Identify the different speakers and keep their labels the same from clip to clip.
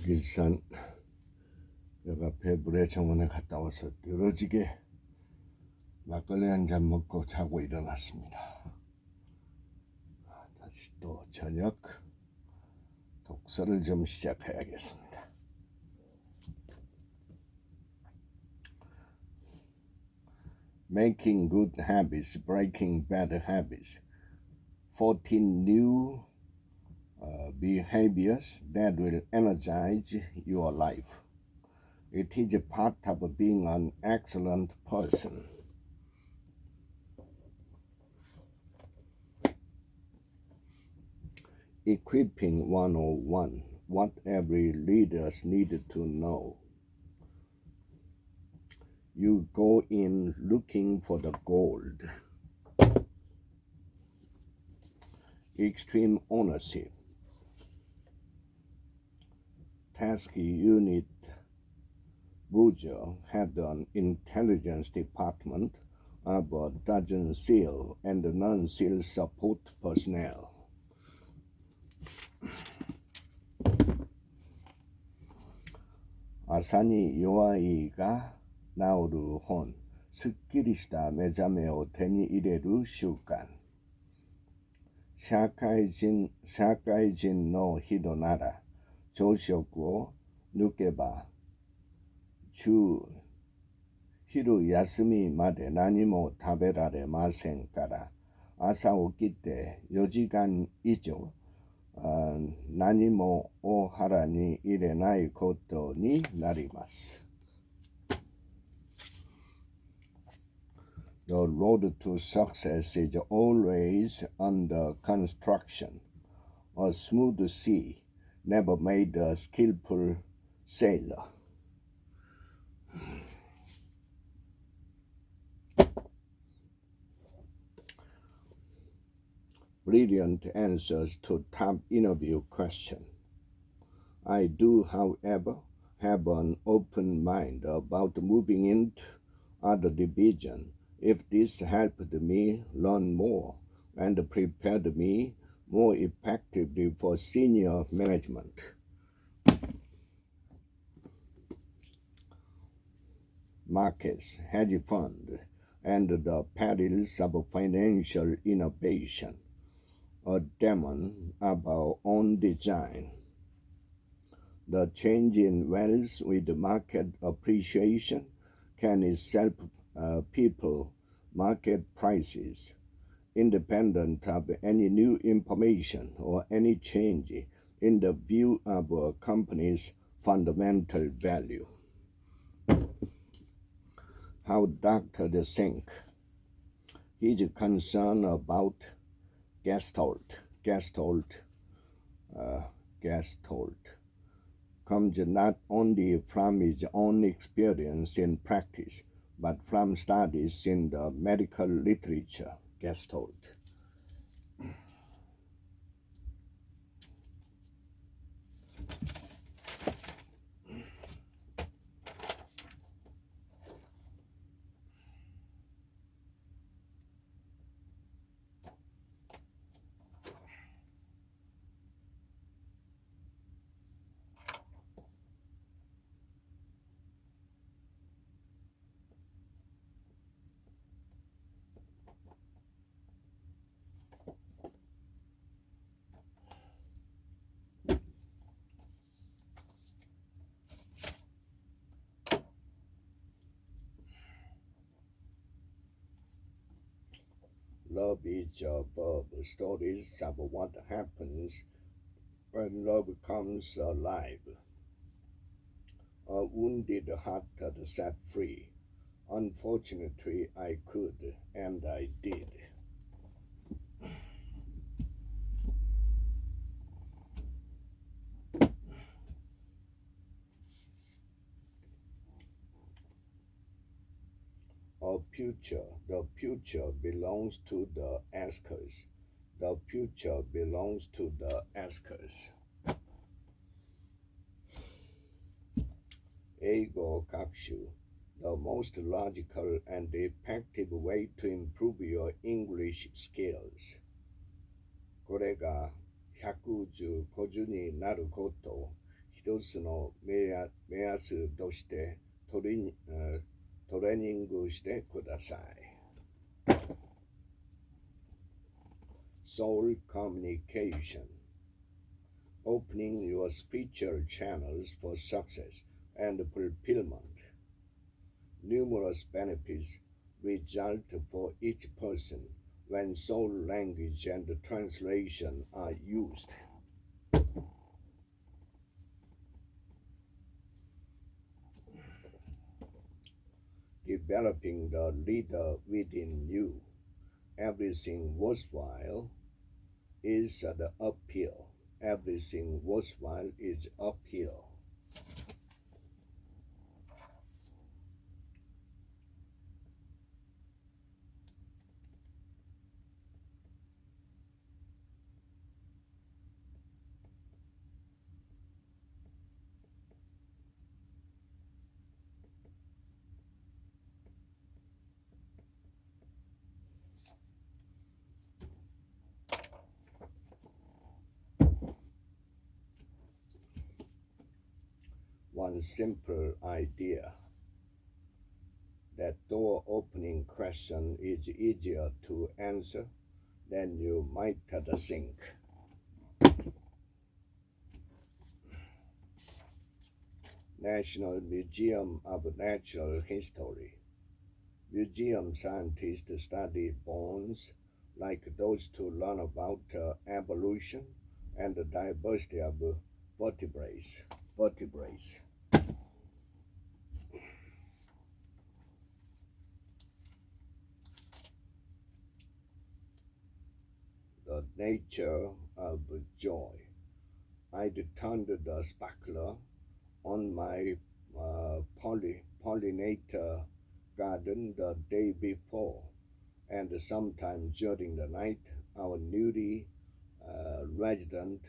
Speaker 1: 일산 역 앞에 물의정원에 갔다 와서 늘어지게 막걸리 한 잔 먹고 자고 일어났습니다. 다시 또 저녁 독서를 좀 시작해야겠습니다. Making good habits, breaking bad habits. 14 new behaviors that will energize your life. It is a part of being an excellent person. Equipping 101, what every leader needed to know. You go in looking for the gold. Extreme ownership. Task Unit Bruger had an intelligence department of a dozen SEAL and non-SEAL support personnel. 아사니 요아이가 나오루 혼 스ッキリした目覚めを手に入れる習慣。社会人の人なら朝食を抜けば昼休みまで何も食べられませんから、朝起きて4時間以上何もお腹に入れないことになります。The road to success is always under construction. A smooth sea never made a skillful sailor. Brilliant answers to top interview question. I do, however, have an open mind about moving into other division if this helped me learn more and prepared me more effectively for senior management. Markets, hedge fund, and the perils of financial innovation. A demon of our own design. The change in wealth with market appreciation can itself people market prices, independent of any new information or any change in the view of a company's fundamental value. How Dr. think? He's concerned about Gestalt comes not only from his own experience in practice, but from studies in the medical literature. Gestalt. Love is a verb. Stories of what happens when love comes alive. A wounded heart set free. Unfortunately, I could, and I did. The future belongs to the askers. The future belongs to the askers. Ego Kakshu, the most logical and effective way to improve your English skills. これが115になることを一つの目安としてトレーニングしてください。Soul communication. Opening your spiritual channels for success and fulfillment. Numerous benefits result for each person when soul language and translation are used. Developing the leader within you. Everything worthwhile is the uphill. Everything worthwhile is uphill. One simple idea. That door opening question is easier to answer than you might think. National Museum of Natural History. Museum scientists study bones like those to learn about evolution and the diversity of vertebrates. The nature of joy. I turned the sparkler on my pollinator garden the day before, and sometime during the night, our newly resident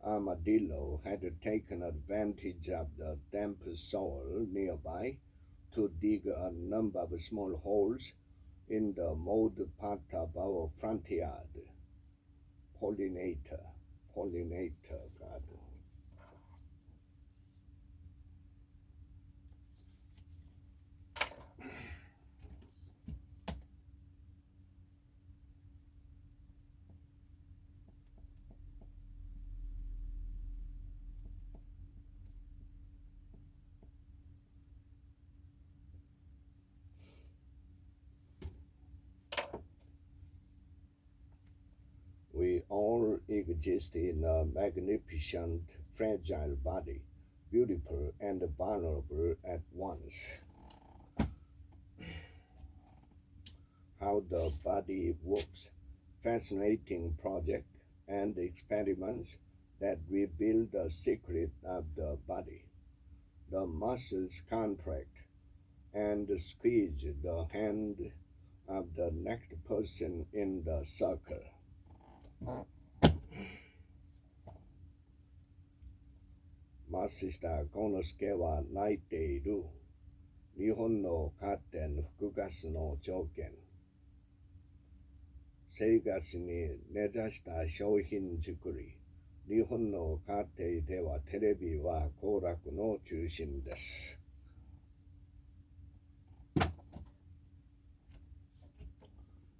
Speaker 1: armadillo had taken advantage of the damp soil nearby to dig a number of small holes in the mowed part of our front yard. Pollinator garden. We all exist in a magnificent, fragile body, beautiful and vulnerable at once. How the body works. Fascinating project and experiments that reveal the secret of the body. The muscles contract and squeeze the hand of the next person in the circle. マスターゴノスケは泣いている。日本のカーテン復活の条件。生活に根ざした商品作り。日本の家庭ではテレビは行楽の中心です。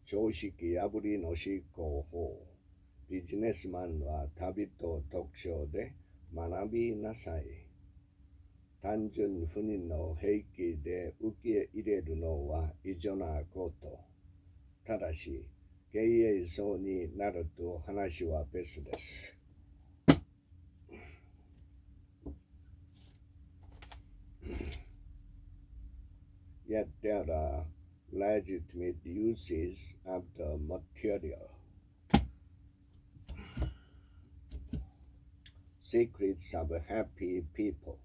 Speaker 1: 常識破りの執行法。ビジネスマンは旅と特徴で学びなさい。単純不妊の平気で受け入れるのは異常なこと。ただし、経営層になると話は別です。Yet there are legitimate uses of the material. Secrets of happy people.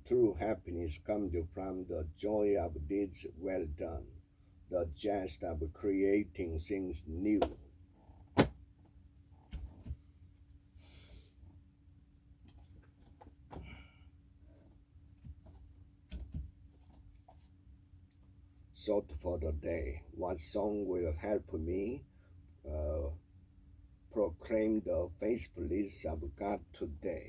Speaker 1: True happiness comes from the joy of deeds well done, the jest of creating things new. Thought for the day. What song will help me proclaim the faithfulness of God today?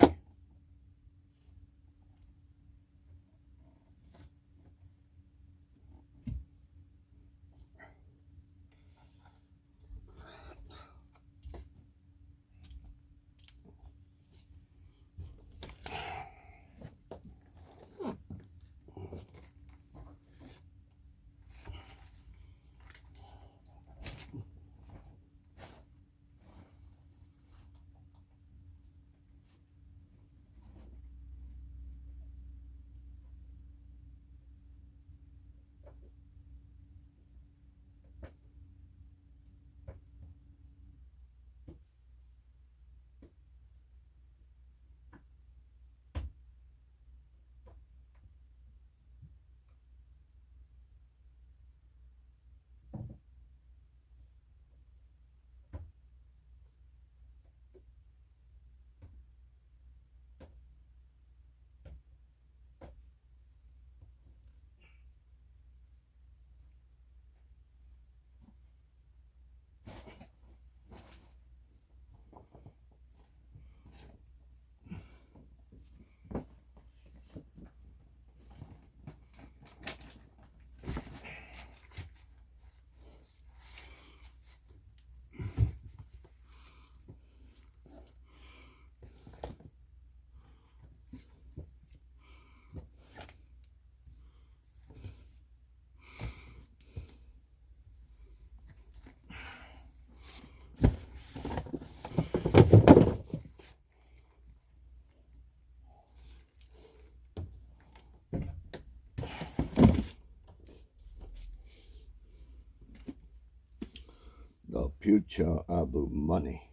Speaker 1: future of money.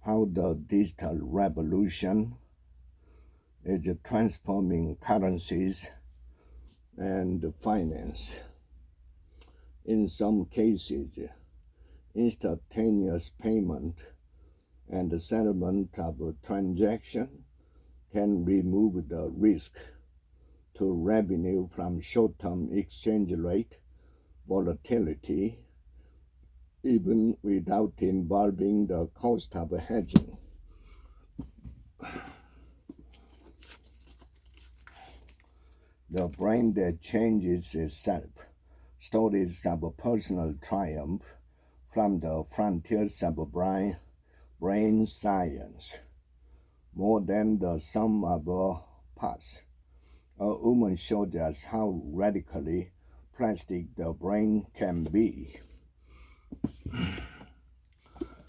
Speaker 1: How the digital revolution is transforming currencies and finance. In some cases, instantaneous payment and settlement of a transaction can remove the risk to revenue from short-term exchange rate volatility, even without involving the cost of hedging. The brain that changes itself. Stories of personal triumph from the frontiers of brain science. More than the sum of parts. A woman showed us how radically plastic the brain can be.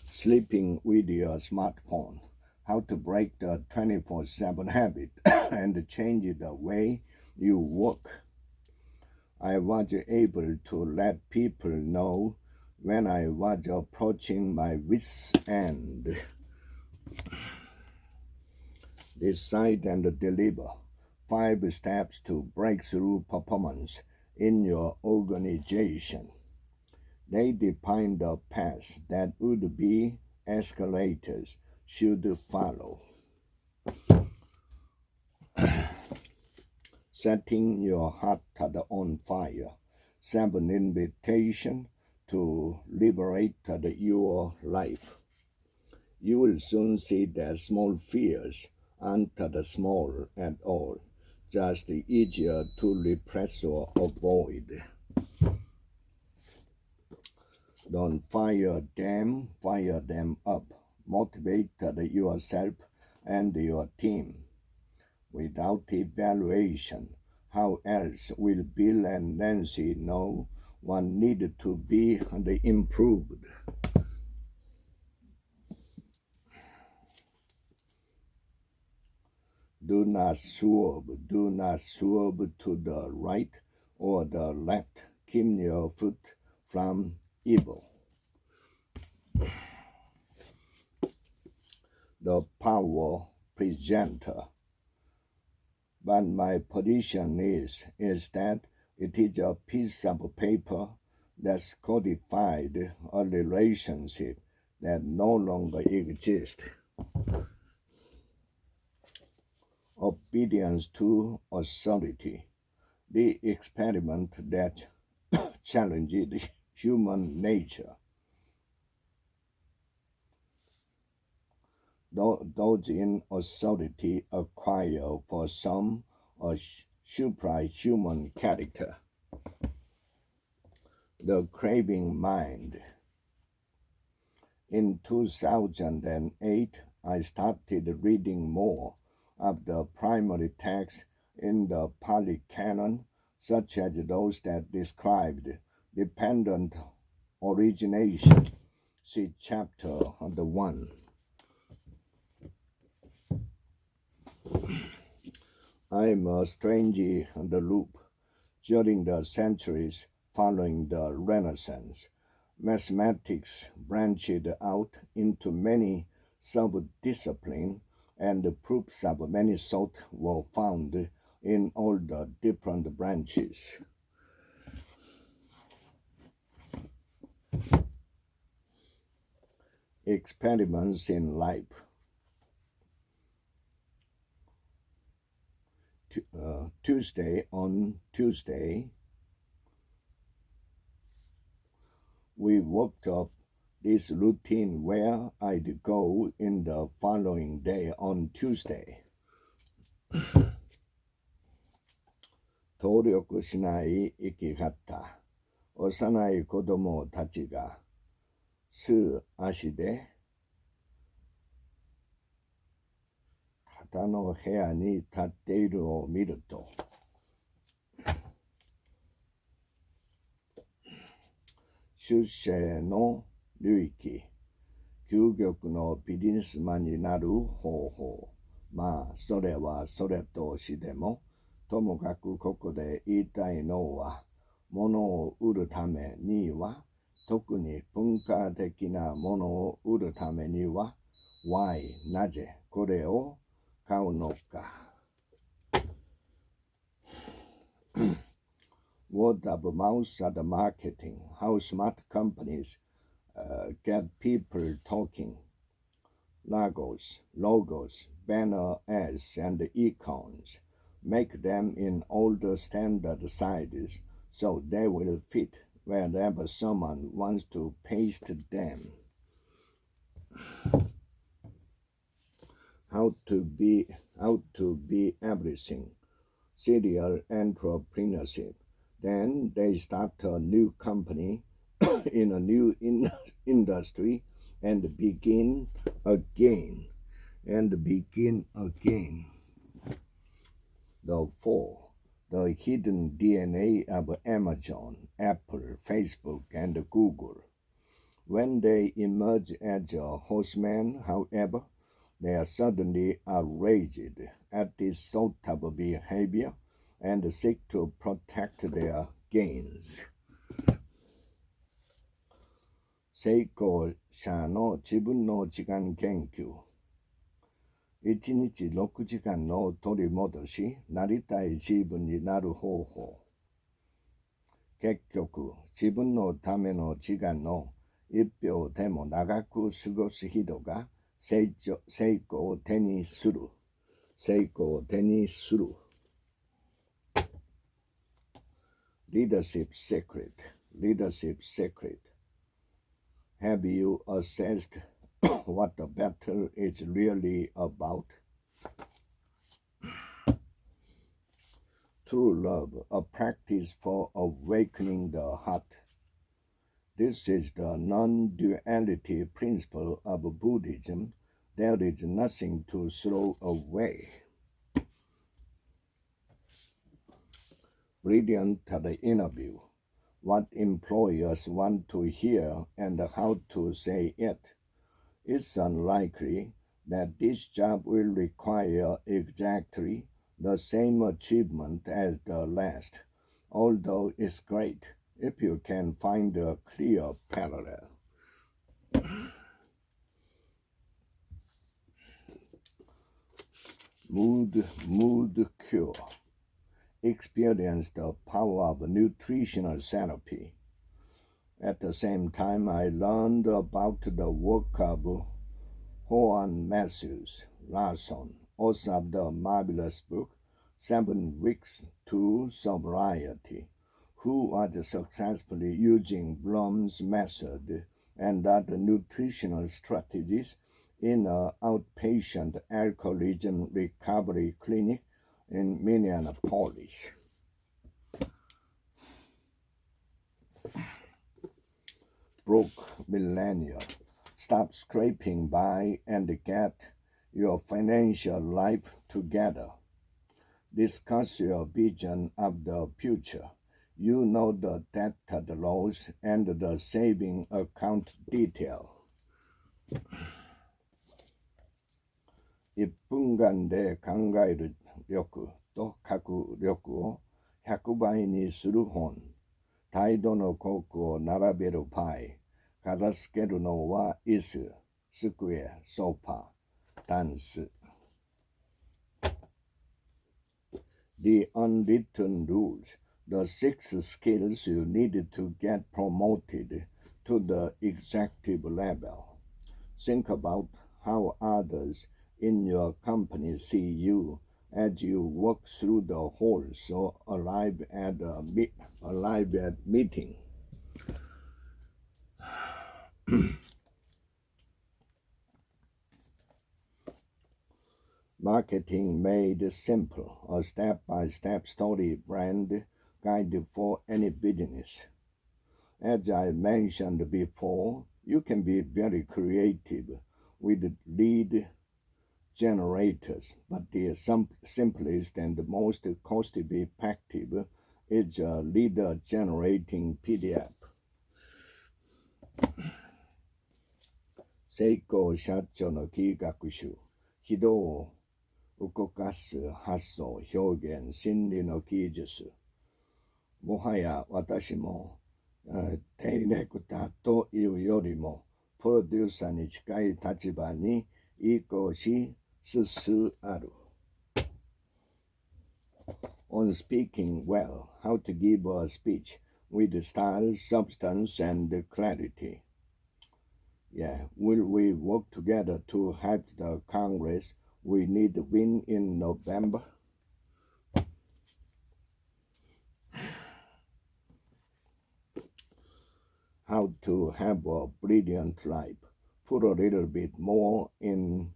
Speaker 1: Sleeping with your smartphone. How to break the 24/7 habit and change the way you work. I was able to let people know when I was approaching my wit's end. Decide and deliver. 5 steps to breakthrough performance in your organization. They define the path that would-be escalators should follow. Setting your heart on fire. 7 invitations to liberate your life. You will soon see that small fears aren't small at all, just easier to repress or avoid. Don't fire them up. Motivate yourself and your team. Without evaluation, how else will Bill and Nancy know what needed to be improved? Do not swerve to the right or the left. Keep your foot from evil. The power presenter. But my position is that it is a piece of paper that's codified a relationship that no longer exists. Obedience to authority. The experiment that challenged human nature. Those in authority acquire for some a superhuman character. The craving mind. In 2008, I started reading more of the primary texts in the Pali Canon, such as those that described dependent origination. See chapter 1. I am a stranger in the loop. During the centuries following the Renaissance, mathematics branched out into many sub-disciplines, and the proofs of many sorts were found in all the different branches. Experiments in life. On Tuesday, we worked up this routine where I'd go in the following day on Tuesday. 登録しない生き方。幼い子供たちが数足で他の部屋に立っているのを見ると、出世の領域、究極のビジネスマンになる方法。まあ、それはそれとしても、ともかくここで言いたいのは、物を売るためには特に文化的なものを売るためには Why なぜこれを買うのかWord of mouth at marketing, how smart companies get people talking. Logos, banner ads, and icons. Make them in all the standard sizes so they will fit wherever someone wants to paste them. How to be everything. Serial entrepreneurship. Then they start a new company in a new industry and begin again. The four, the hidden DNA of Amazon, Apple, Facebook, and Google. When they emerge as a horseman, however, they are suddenly outraged at this sort of behavior and seek to protect their gains. 成功者の自分の時間研究。1日6時間の取り戻し、なりたい自分になる方法。結局、自分のための時間の1秒でも長く過ごす人が成功を手にする。Leadership secret. Have you assessed what the battle is really about? True love, a practice for awakening the heart. This is the non-duality principle of Buddhism. There is nothing to throw away. Brilliant interview. What employers want to hear and how to say it. It's unlikely that this job will require exactly the same achievement as the last, although it's great if you can find a clear parallel. Mood cure. Experience the power of nutritional therapy. At the same time, I learned about the work of Juan Matthews Larson, author of the marvelous book 7 Weeks to Sobriety, who was successfully using Bloom's method and other nutritional strategies in an outpatient alcoholism recovery clinic in Minneapolis. Broke millennial. Stop scraping by and get your financial life together. Discuss your vision of the future. You know the debt laws and the saving account detail. 1分間で考える力と書く力を100倍にする本。態度のコークを並べるパイ。片付けるのは椅子、机、ソファ、タンス。The unwritten rules, the 6 skills you need to get promoted to the executive level. Think about how others in your company see you as you walk through the halls or arrive at meeting. Marketing Made Simple, a step-by-step story brand guide for any business. As I mentioned before, you can be very creative with lead generators, but the simplest and most cost-effective is a leader-generating PDF. 成功社長の企画書、人を動かす発想、表現、心理の技術。もはや私も 대인의というよりも、プロデューサーに近い立場に移しつつある。On speaking well, how to give a speech with style, substance, and clarity. Yeah, will we work together to help the Congress we need to win in November? How to have a brilliant life. Put a little bit more in,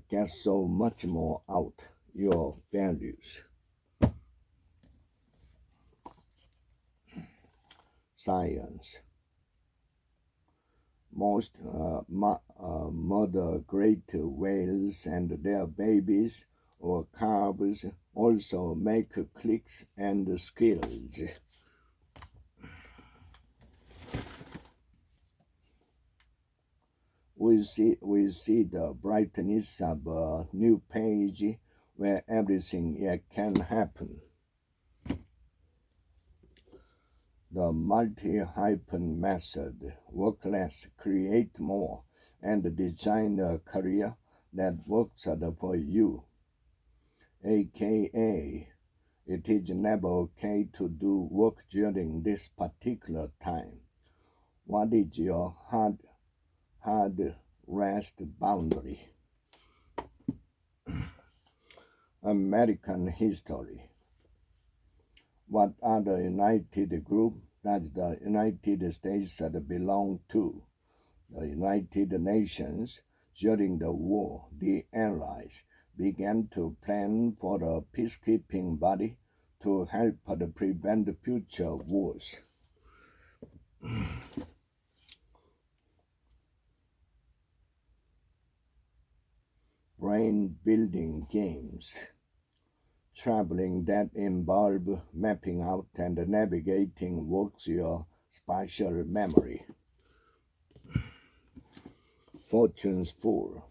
Speaker 1: get so much more out your values. Science. Most mother great whales and their babies or calves also make clicks and squeals. We see the brightness of a new page where everything yet can happen. The multi-hyphen method, work less, create more, and design a career that works for you. AKA, it is never okay to do work during this particular time. What is your hard rest boundary? American history. What other United group does the United States belong to? The United Nations. During the war, the Allies began to plan for a peacekeeping body to help prevent future wars. Brain-building games. Traveling that involve mapping out and navigating works your spatial memory. Fortune's Fool.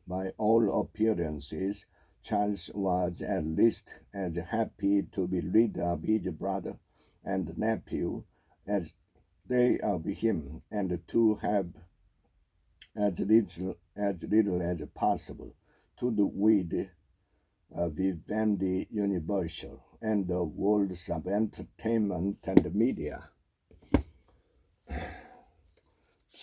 Speaker 1: By all appearances, Charles was at least as happy to be rid of his brother and nephew as they of him, and to have as little as possible to do with Vivendi Universal and the worlds of entertainment and media.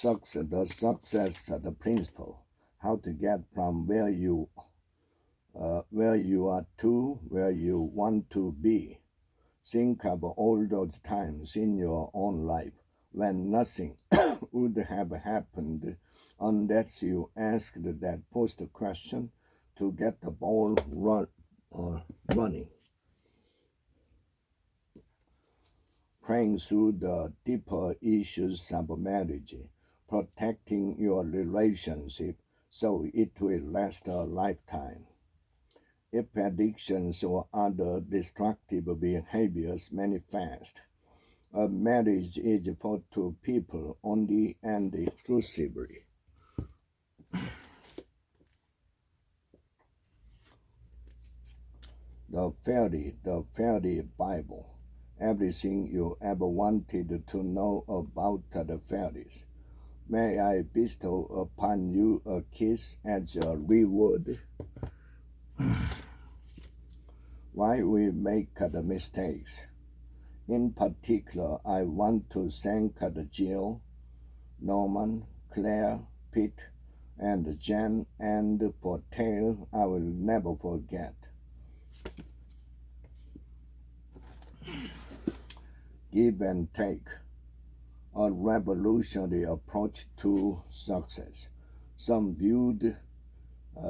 Speaker 1: The success of the principle, how to get from where you are to where you want to be. Think of all those times in your own life when nothing would have happened unless you asked that first question to get the ball running. Praying through the deeper issues of marriage, protecting your relationship so it will last a lifetime. If addictions or other destructive behaviors manifest, a marriage is for two people only and exclusively. The Fairy Bible. Everything you ever wanted to know about the fairies. May I bestow upon you a kiss as a reward? Why we make the mistakes. In particular, I want to thank Jill, Norman, Claire, Pete, and Jen, and for tale I will never forget. Give and take, a revolutionary approach to success. Some viewed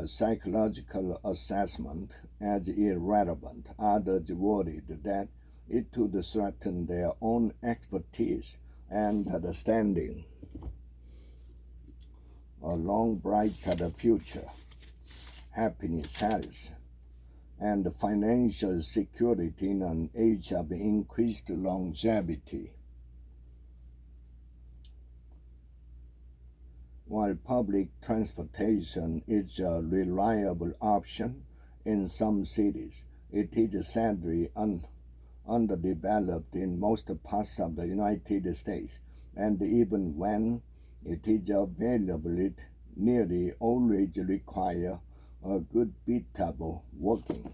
Speaker 1: psychological assessment as irrelevant. Others worried that it would threaten their own expertise and understanding. A long, brighter future, happiness, health, and financial security in an age of increased longevity. While public transportation is a reliable option in some cities, it is sadly underdeveloped in most parts of the United States, and even when it is available, it nearly always requires a good bit of working.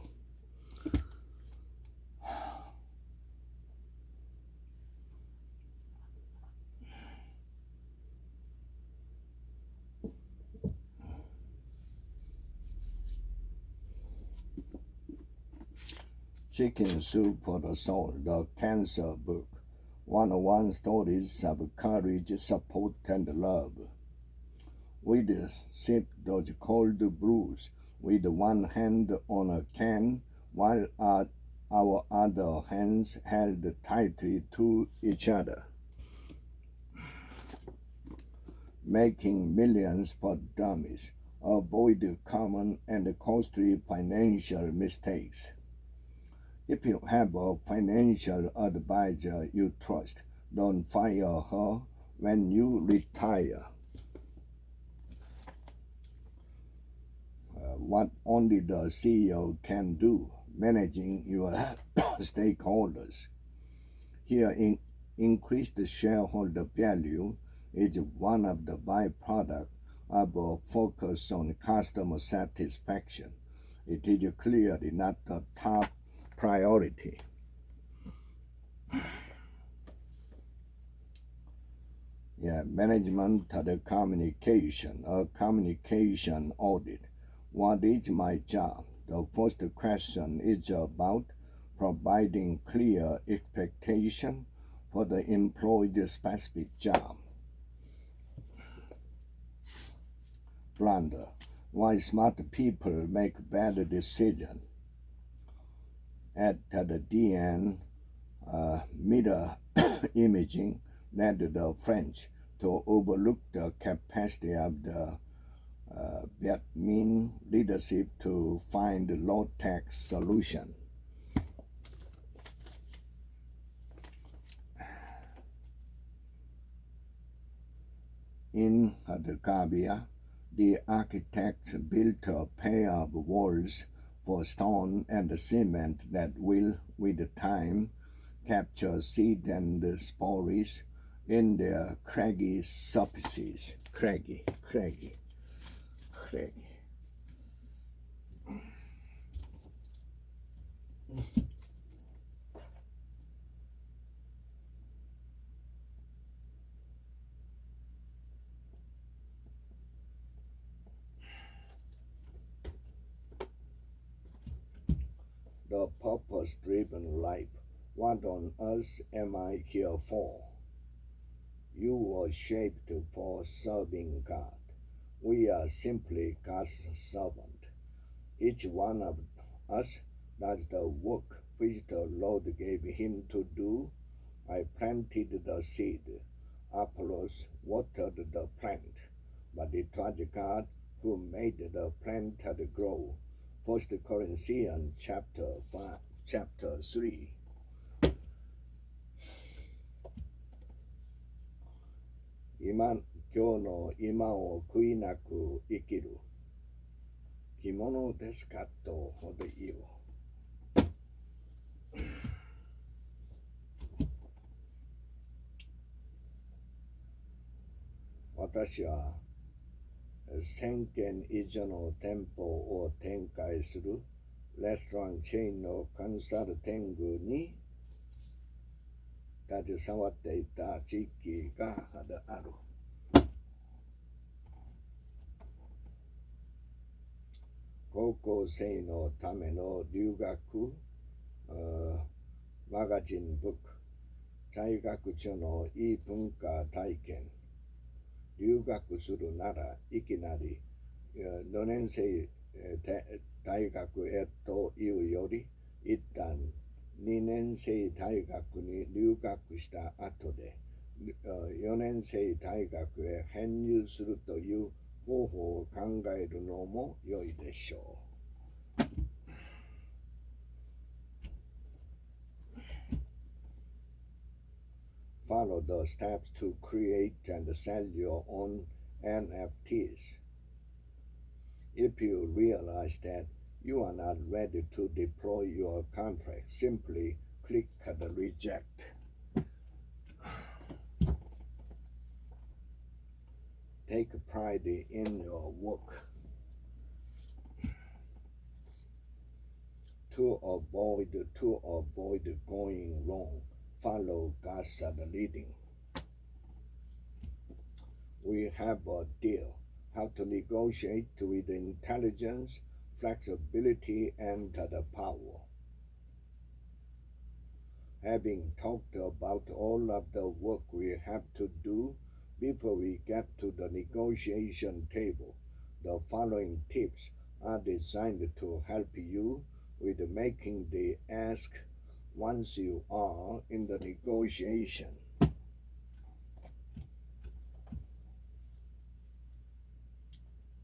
Speaker 1: Chicken Soup for the Soul, the Cancer Book. 101 Stories of Courage, Support, and Love. We sip those cold brews with one hand on a can while our other hands held tightly to each other. Making millions for dummies. Avoid common and costly financial mistakes. If you have a financial advisor you trust, don't fire her when you retire. What only the CEO can do, managing your stakeholders. Here, increased shareholder value is one of the byproducts of a focus on customer satisfaction. It is clearly not the top priority. Management of the communication, a communication audit. What is my job? The first question is about providing clear expectation for the employee's specific job. Blunder. Why smart people make bad decisions. At the end, mirror imaging led the French to overlook the capacity of the Vietnamese leadership to find a low-tech solution. In Gabia, the architects built a pair of walls for stone and cement that will, with time, capture seed and spores in their craggy surfaces. Craggy. The purpose-driven life. What on earth am I here for? You were shaped for serving God. We are simply God's servant. Each one of us does the work which the Lord gave him to do. I planted the seed. Apollos watered the plant, but it was God who made the plant grow. 1 Corinthians chapter 3. 今日の今を悔いなく生きる。着物ですかとほど言う。私は1000軒以上の店舗を展開するレストランチェーンのコンサルティングに携わっていた時期がある。高校生のための留学マガジンブック、在学中の異文化体験、留学するならいきなり4年生大学へというより、一旦2年生大学に留学した後で4年生大学へ編入するという方法を考えるのも良いでしょう。Follow the steps to create and sell your own NFTs. If you realize that you are not ready to deploy your contract, simply Click the reject. Take pride in your work. To avoid going wrong, follow God's leading. We have a deal: how to negotiate with intelligence, flexibility, and the power. Having talked about all of the work we have to do before we get to the negotiation table, the following tips are designed to help you with making the ask once you are in the negotiation.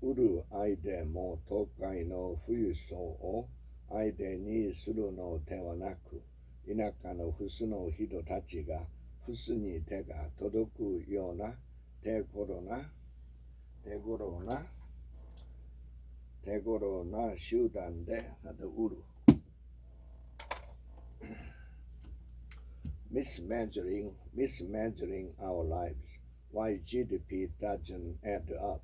Speaker 1: 우르 아이데 모 도카이の富裕層を相手にするのではなく、田舎のフスの人たちがフスに手が届くような手頃な集団で売る。Mismeasuring our lives. Why GDP doesn't add up.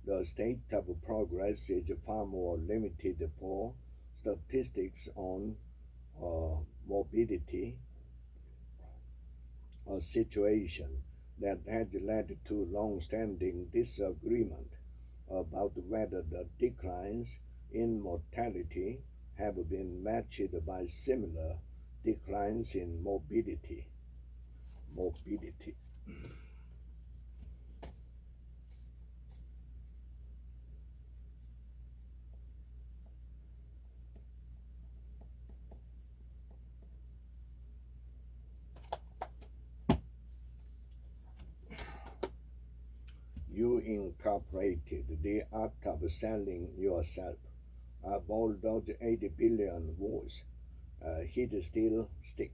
Speaker 1: The state of progress is far more limited for statistics on morbidity, a situation that has led to long-standing disagreement about whether the declines in mortality have been matched by similar declines in morbidity. You incorporated the art of selling yourself. Of all those 80 billion words, he'd still stick.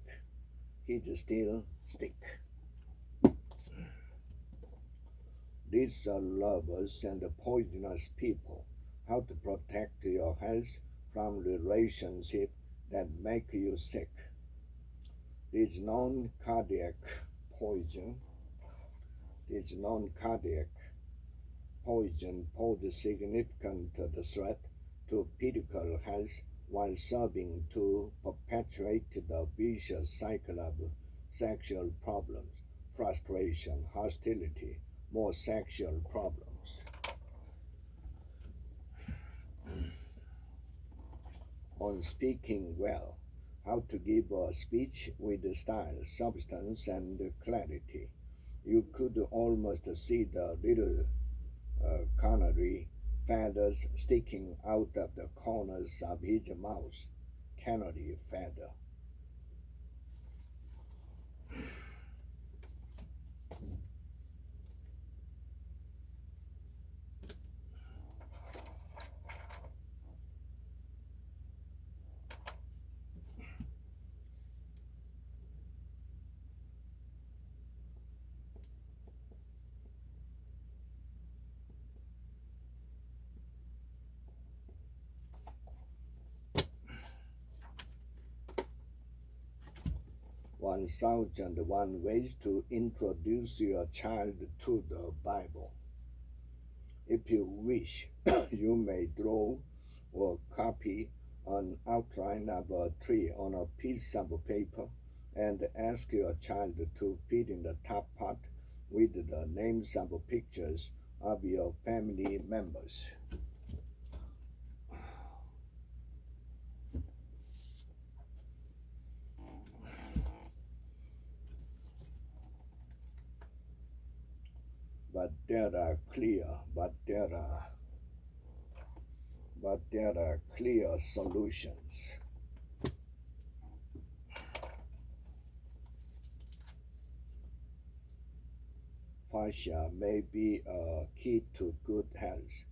Speaker 1: These are lovers and poisonous people. How to protect your health from relationships that make you sick. This non-cardiac poison pose significant threat to physical health while serving to perpetuate the vicious cycle of sexual problems, frustration, hostility, more sexual problems. On speaking well, how to give a speech with style, substance, and clarity. You could almost see the little canary feathers sticking out of the corners of his mouth. Canary feather. "1,001 Ways to Introduce Your Child to the Bible." If you wish, you may draw or copy an outline of a tree on a piece of paper and ask your child to fill in the top part with the names of pictures of your family members. But there are clear solutions. Fascia may be a key to good health.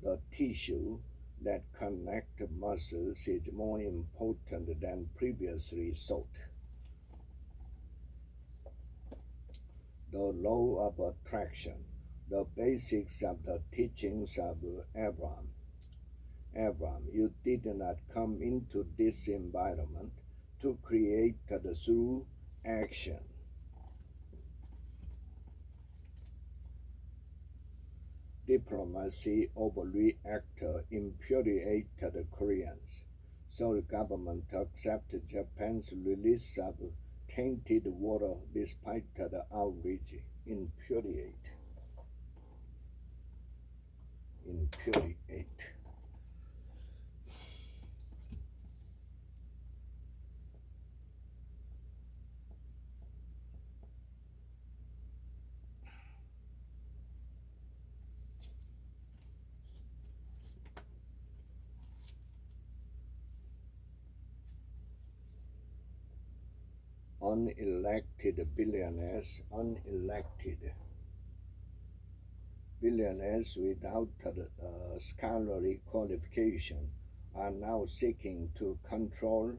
Speaker 1: The tissue that connects muscles is more important than previously thought. The law of attraction, the basics of the teachings of Abraham. Abraham, you did not come into this environment to create through action. Diplomacy overreacted infuriated Koreans, so the government accepted Japan's release of tainted water despite the outrage. Infuriate. Unelected billionaires without scholarly qualification are now seeking to control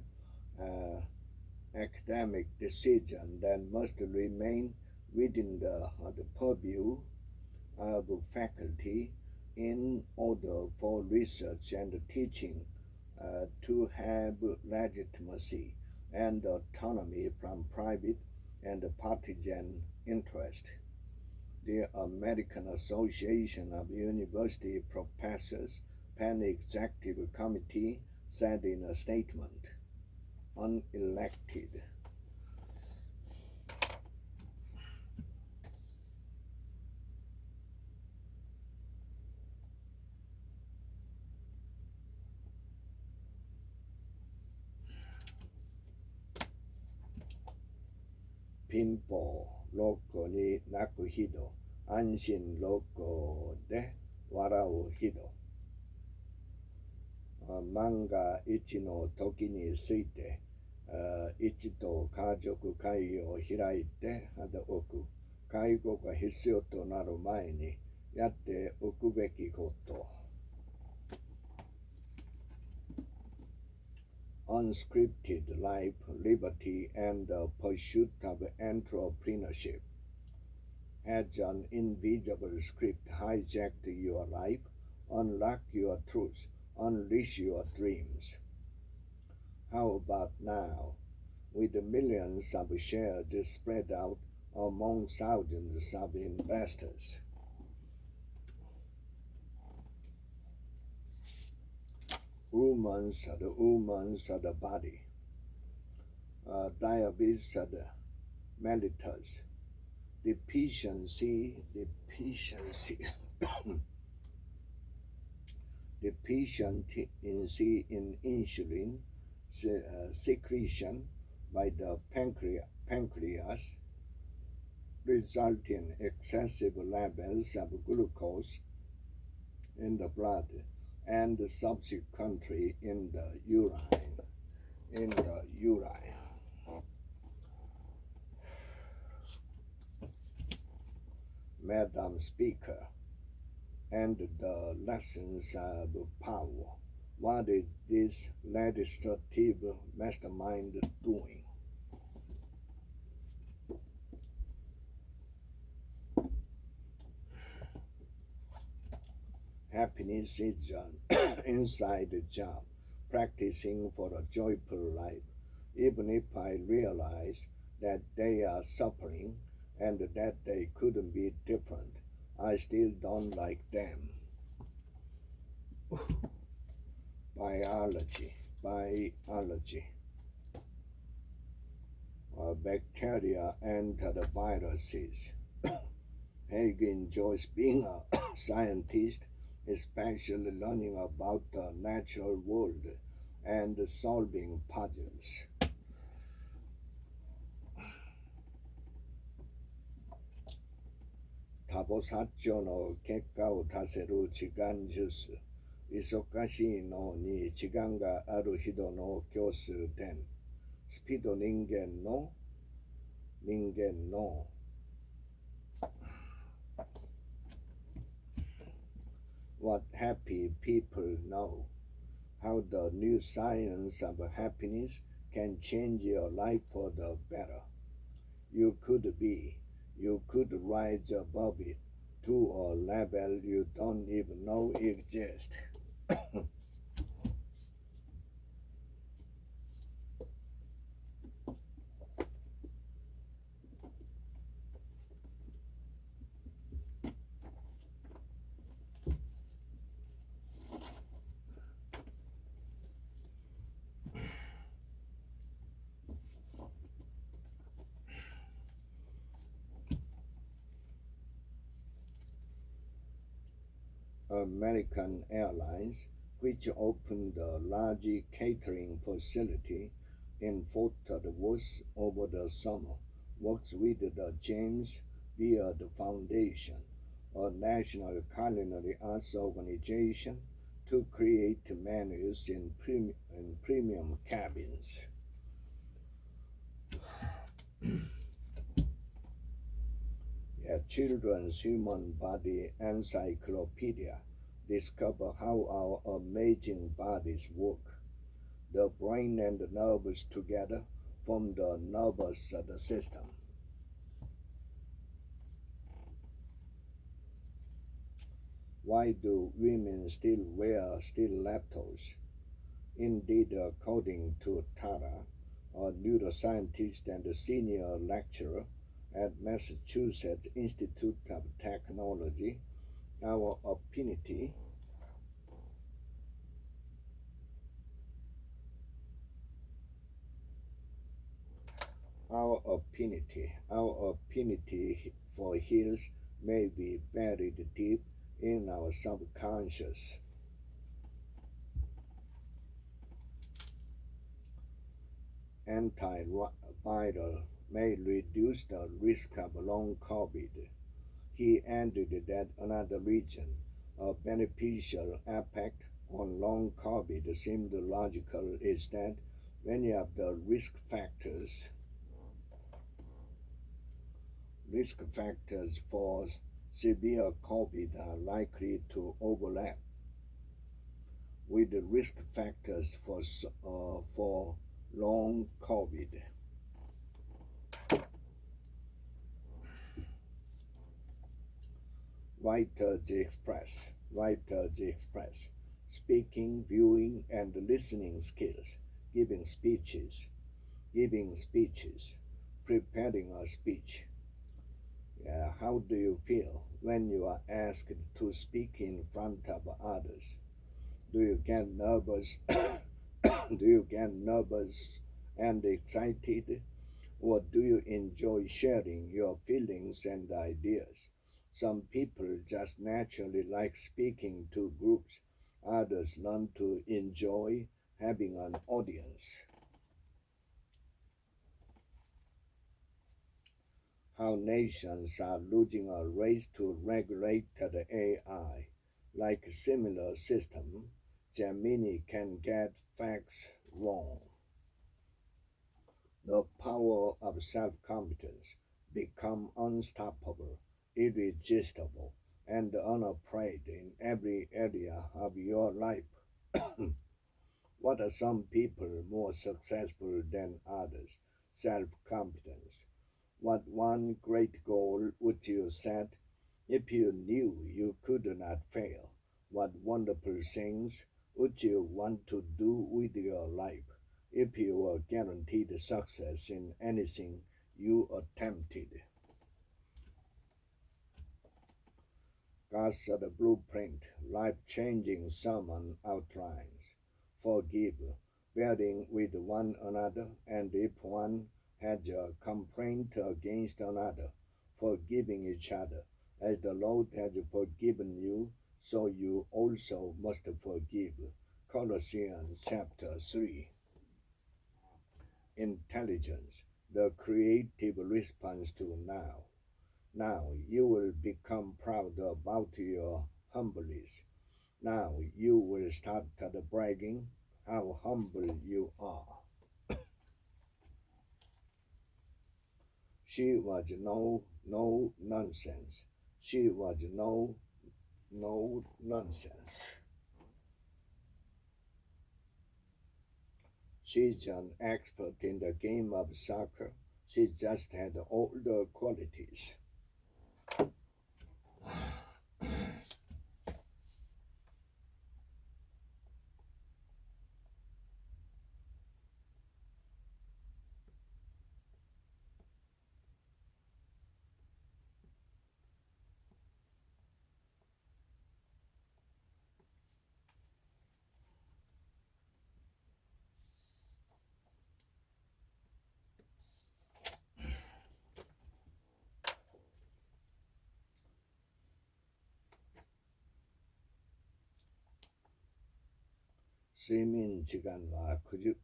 Speaker 1: academic decisions that must remain within the purview of faculty in order for research and teaching to have legitimacy and autonomy from private and partisan interest. The American Association of University Professors Penn Executive Committee said in a statement, unelected 빈보 로코に泣く人安心ロコで笑う人万が一の時について一度家族会議を開いておく介護が必要となる前にやっておくべきことUnscripted life, liberty, and the pursuit of entrepreneurship. Has an invisible script hijacked your life? Unlock your truth, unleash your dreams. How about now, with millions of shares spread out among thousands of investors? Wounds of the body, diabetes of the mellitus, deficiency in insulin secretion by the pancreas, resulting excessive levels of glucose in the blood and subsequently in the urine. Madam Speaker, and the lessons of power. What is this legislative mastermind doing? Happiness is an inside job, practicing for a joyful life. Even if I realize that they are suffering and that they couldn't be different, I still don't like them. Biology. Bacteria and the viruses. Haig enjoys being a scientist, especially learning about the natural world and solving puzzles. 타보사조の結果を出せる時間術忙しいのに時間がある人の教数点スピード人間のWhat happy people know, how the new science of happiness can change your life for the better. You could rise above it to a level you don't even know exists. American Airlines, which opened a large catering facility in Fort Worth over the summer, works with the James Beard Foundation, a national culinary arts organization, to create menus in premium cabins. A Children's Human Body Encyclopedia discover how our amazing bodies work. The brain and the nerves together form the nervous system. Why do women still wear stilettos? Indeed, according to Tara, a neuroscientist and a senior lecturer at Massachusetts Institute of Technology, our affinity our affinity for heels may be buried deep in our subconscious. Antiviral may reduce the risk of long COVID. He added that another reason a beneficial effect on long COVID seemed logical is that many of the risk factors for severe COVID are likely to overlap with the risk factors for long COVID. Writers Express, speaking, viewing, and listening skills, giving speeches, preparing a speech. How do you feel when you are asked to speak in front of others? Do you get nervous? Do you get nervous and excited? Or do you enjoy sharing your feelings and ideas? Some people just naturally like speaking to groups. Others learn to enjoy having an audience. How nations are losing a race to regulate the AI. Like a similar system, Gemini can get facts wrong. The power of self-competence become unstoppable, irresistible, and unafraid in every area of your life. What are some people more successful than others? Self-competence. What one great goal would you set if you knew you could not fail? What wonderful things would you want to do with your life if you were guaranteed success in anything you attempted? God's the blueprint, life-changing sermon outlines. Forgive, bearing with one another, and if one has a complaint against another, forgiving each other, as the Lord has forgiven you, so you also must forgive. Colossians chapter 3. Intelligence, the creative response to now. Now you will become proud about your humbleness. Now you will start bragging how humble you are. She was no nonsense. She was no nonsense. She's an expert in the game of soccer. She just had all the qualities. 睡眠時間は90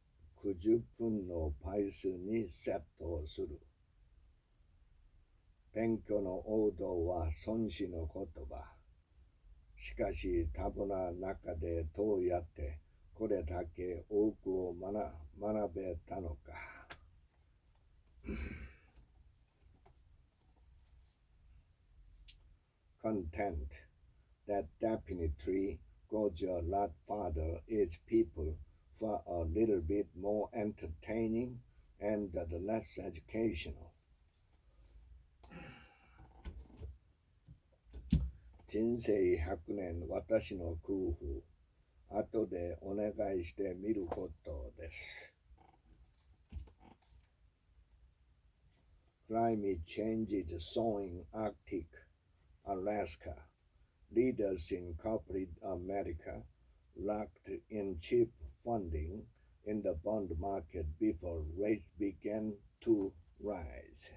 Speaker 1: 分の倍数にセットする。勉強の王道は孫子の言葉。しかし多分な中でどうやってこれだけ多くを学べたのか。Content that definitely goes a lot farther is people for a little bit more entertaining and less educational. 人生100年私の工夫。後でお願いしてみることです。Climate change is sowing Arctic, Alaska. Leaders in corporate America locked in cheap funding in the bond market before rates began to rise.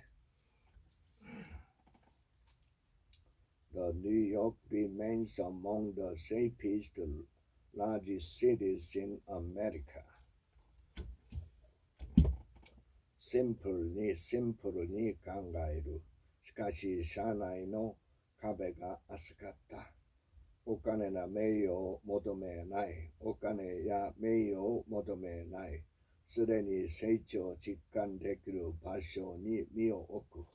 Speaker 1: The New York remains among the safest largest cities in America. シンプルに考える。しかし、社内の壁が厚かった。お金や名誉を求めない。すでに成長を実感できる場所に身を置く。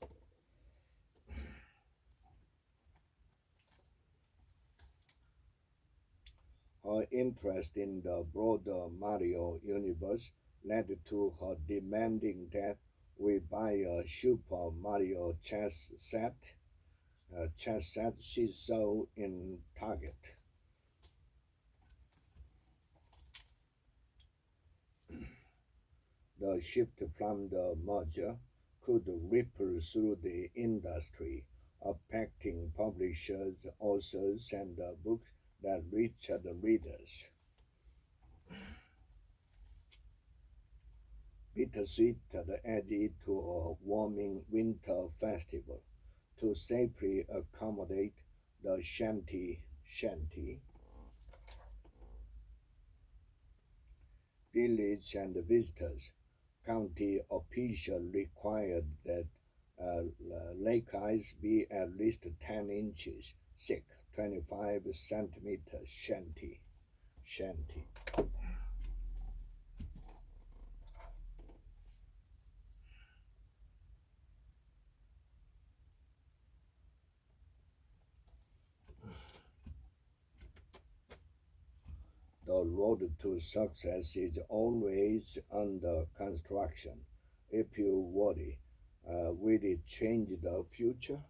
Speaker 1: Her interest in the broader Mario universe led to her demanding that we buy a Super Mario chess set she saw in Target. The shift from the merger could ripple through the industry, affecting publishers, authors, and books that reach the readers. Bittersweet added to a warming winter festival to safely accommodate the shanty village and visitors. County officials required that lake ice be at least 10 inches thick, 25 centimeters shanty. The road to success is always under construction. If you worry, will it change the future?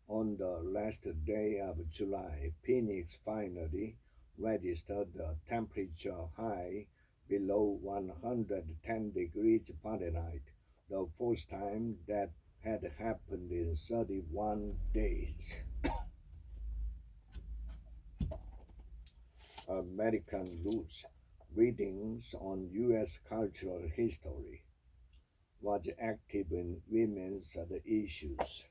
Speaker 1: On the last day of July, Phoenix finally registered a temperature high below 110 degrees Fahrenheit, the first time that had happened in 31 days. American Roots, Readings on U.S. Cultural History, was active in women's issues.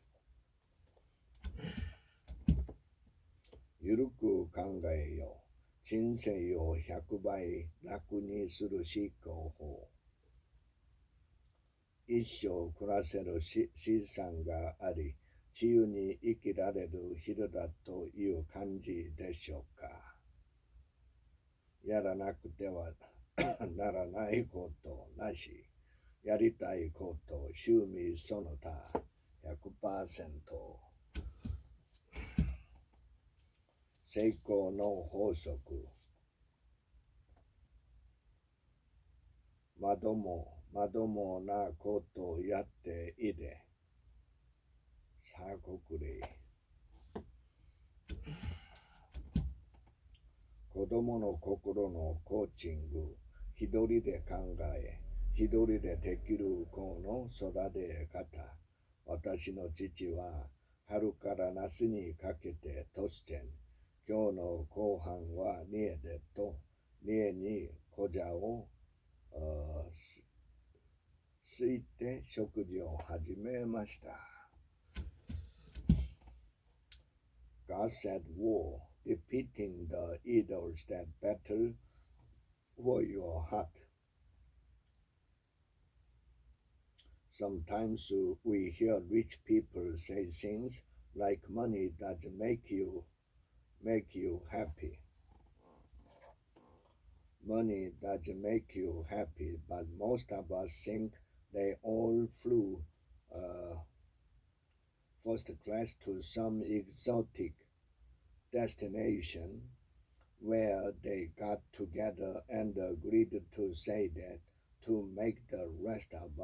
Speaker 1: ゆるく考えよう。人生を100倍楽にする思考法。一生暮らせる資産があり、自由に生きられる人だという感じでしょうか。やらなくてはならないことなし。やりたいこと、趣味その他 100%。成功の法則。まどもなことをやっていで。さあこくれ。子供の心のコーチング。一人で考え、一人でできる子の育て方。私の父は春から夏にかけて突然、今日の後半は家でと、家に小茶をすいて食事を始めました。gods at war, defeating the idols that battle for your heart. Sometimes we hear rich people say things like money doesn't make you happy. Money doesn't make you happy, but most of us think they all flew uh, first class to some exotic destination where they got together and agreed to say that to make the rest of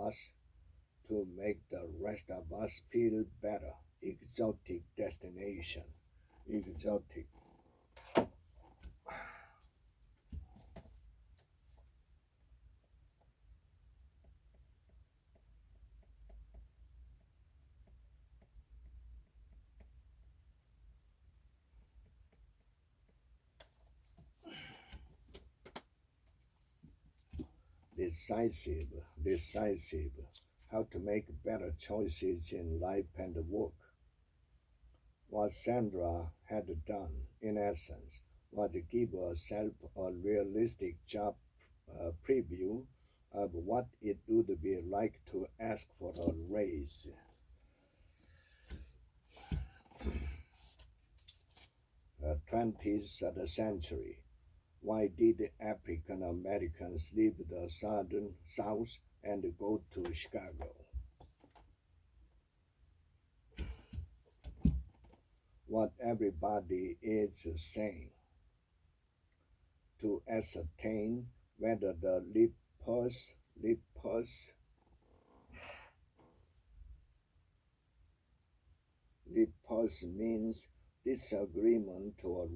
Speaker 1: us feel better. Exotic destination. Exotic. Decisive. How to make better choices in life and work. What Sandra had done, in essence, was give herself a realistic job preview of what it would be like to ask for a raise. 20th century. Why did African Americans leave the Southern South and go to Chicago? What everybody is saying to ascertain whether the lip purse means disagreement or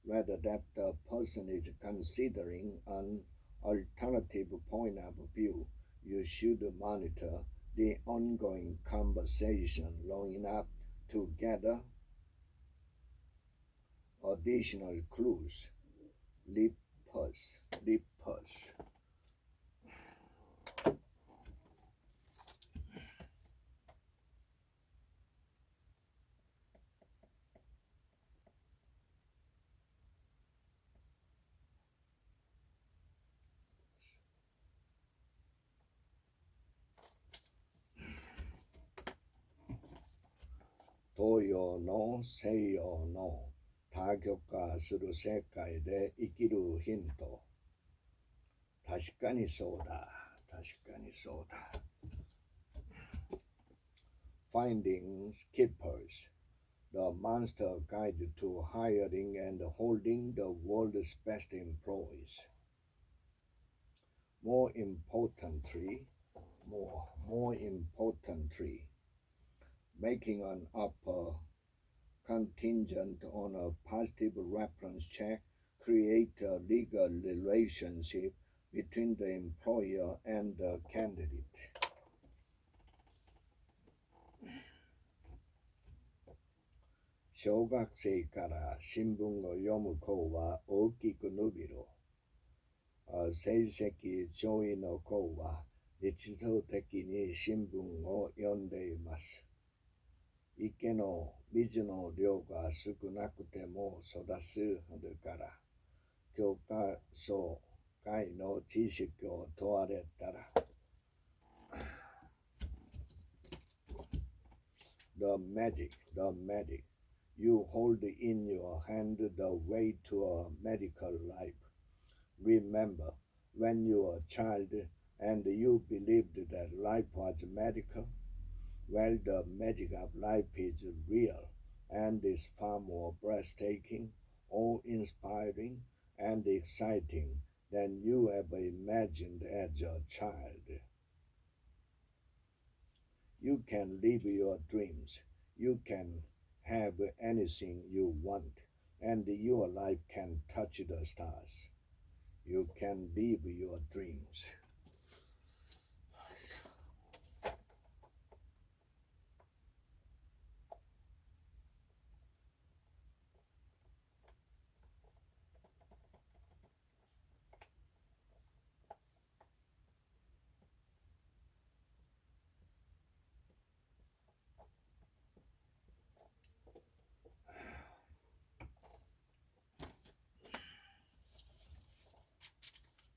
Speaker 1: whether that the person is considering an alternative point of view. You should monitor the ongoing conversation long enough to gather additional clues. Lip purse. 도요の西洋の多極化する世界で生きるヒント。確かにそうだ。Finding Keepers, the Monster Guide to Hiring and Holding the World's Best Employees. More importantly, making an upper contingent on a positive reference check create a legal relationship between the employer and the candidate. 小学生から新聞を読む子は大きく伸びる。成績上位の子は日常的に新聞を読んでいます。池の水の量が少なくても育つから、教科書外の知識を問われたら、The magic. You hold in your hand the way to a medical life. Remember, when you were a child and you believed that life was medical, well, the magic of life is real and is far more breathtaking, awe-inspiring, and exciting than you ever imagined as a child. You can live your dreams. You can have anything you want, and your life can touch the stars. You can live your dreams.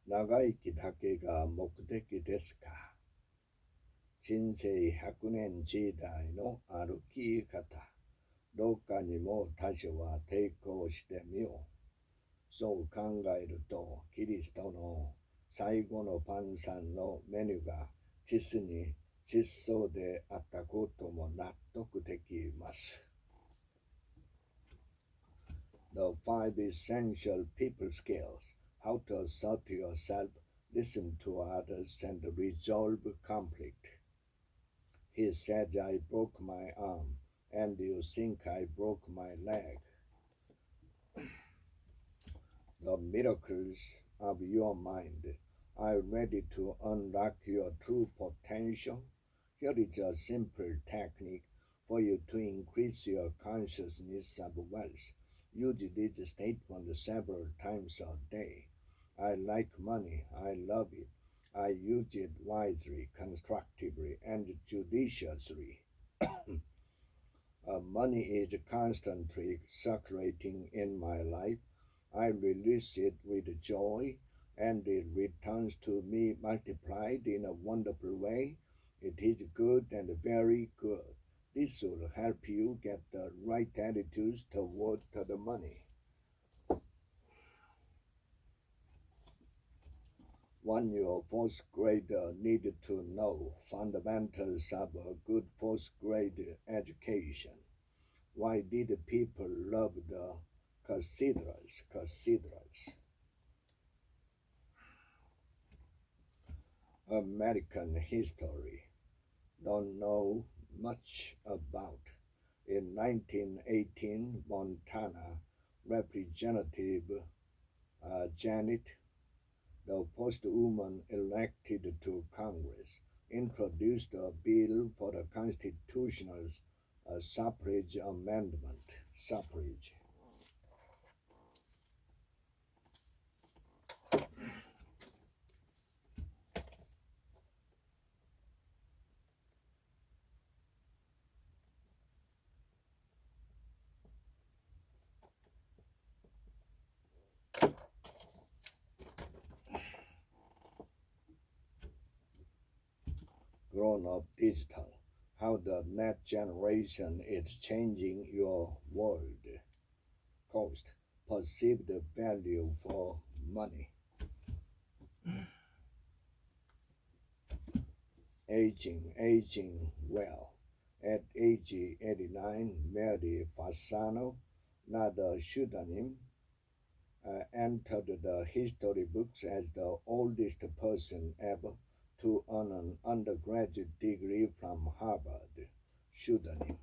Speaker 1: 長生きだけが目的ですか？人生100年時代の歩き方。どうかにも他者は抵抗してみよう。そう考えると、キリストの最後の晩餐のメニューが実に質素であったことも納得できます。The five essential people skills: how to assert yourself, listen to others, and resolve conflict. He said, I broke my arm, and you think I broke my leg. The miracles of your mind are ready to unlock your true potential. Here is a simple technique for you to increase your consciousness of wealth. Use this statement several times a day. I like money. I love it. I use it wisely, constructively, and judiciously. Money is constantly circulating in my life. I release it with joy, and it returns to me multiplied in a wonderful way. It is good and very good. This will help you get the right attitudes toward the money. 1. Your fourth grader needed to know fundamentals of a good fourth grade education. Why did people love the cathedrals? American history. Don't know much about. In 1918, Montana Representative Janet, the first woman elected to Congress, introduced a bill for the constitutional suffrage amendment. Suffrage. Grown up digital. How the next generation is changing your world. Cost. Perceived value for money. Aging well. At age 89, Mary Fasano, not a pseudonym, entered the history books as the oldest person ever to earn an undergraduate degree from Harvard. Pseudonym.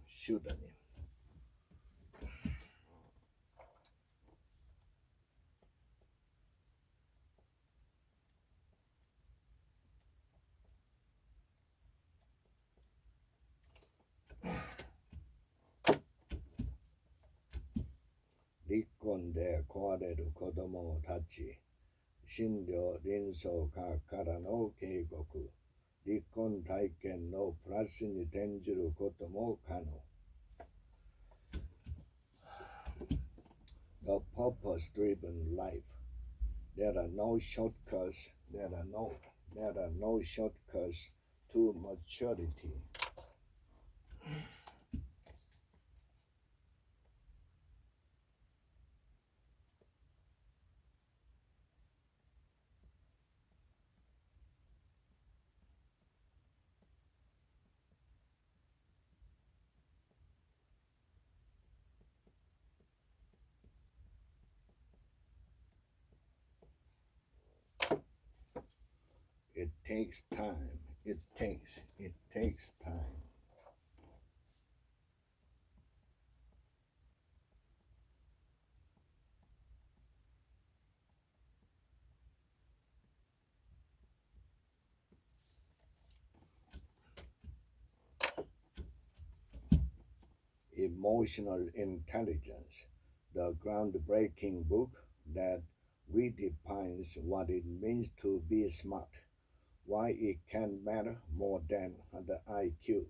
Speaker 1: 離婚で壊れる子供たち、診療臨床科からの警告、離婚体験のプラスに転じることも可能。The purpose-driven life. There are no shortcuts. There are no shortcuts to maturity. It takes time. It takes time. Emotional Intelligence, the groundbreaking book that redefines what it means to be smart, why it can matter more than the IQ.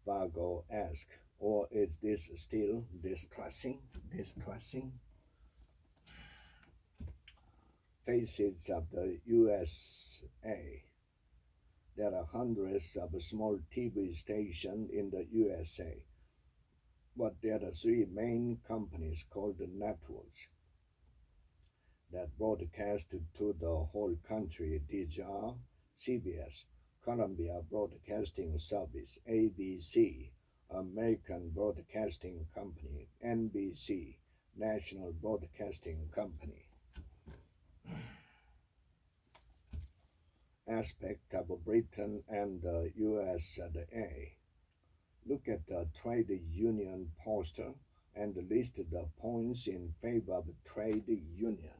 Speaker 1: Vargo asked, or is this still distressing? faces of the USA. There are hundreds of small TV stations in the USA, but there are three main companies called networks that broadcast to the whole country. These are CBS, Columbia Broadcasting Service; ABC, American Broadcasting Company; NBC, National Broadcasting Company. Aspect of Britain and the USA. Look at the trade union poster and list the points in favor of trade union.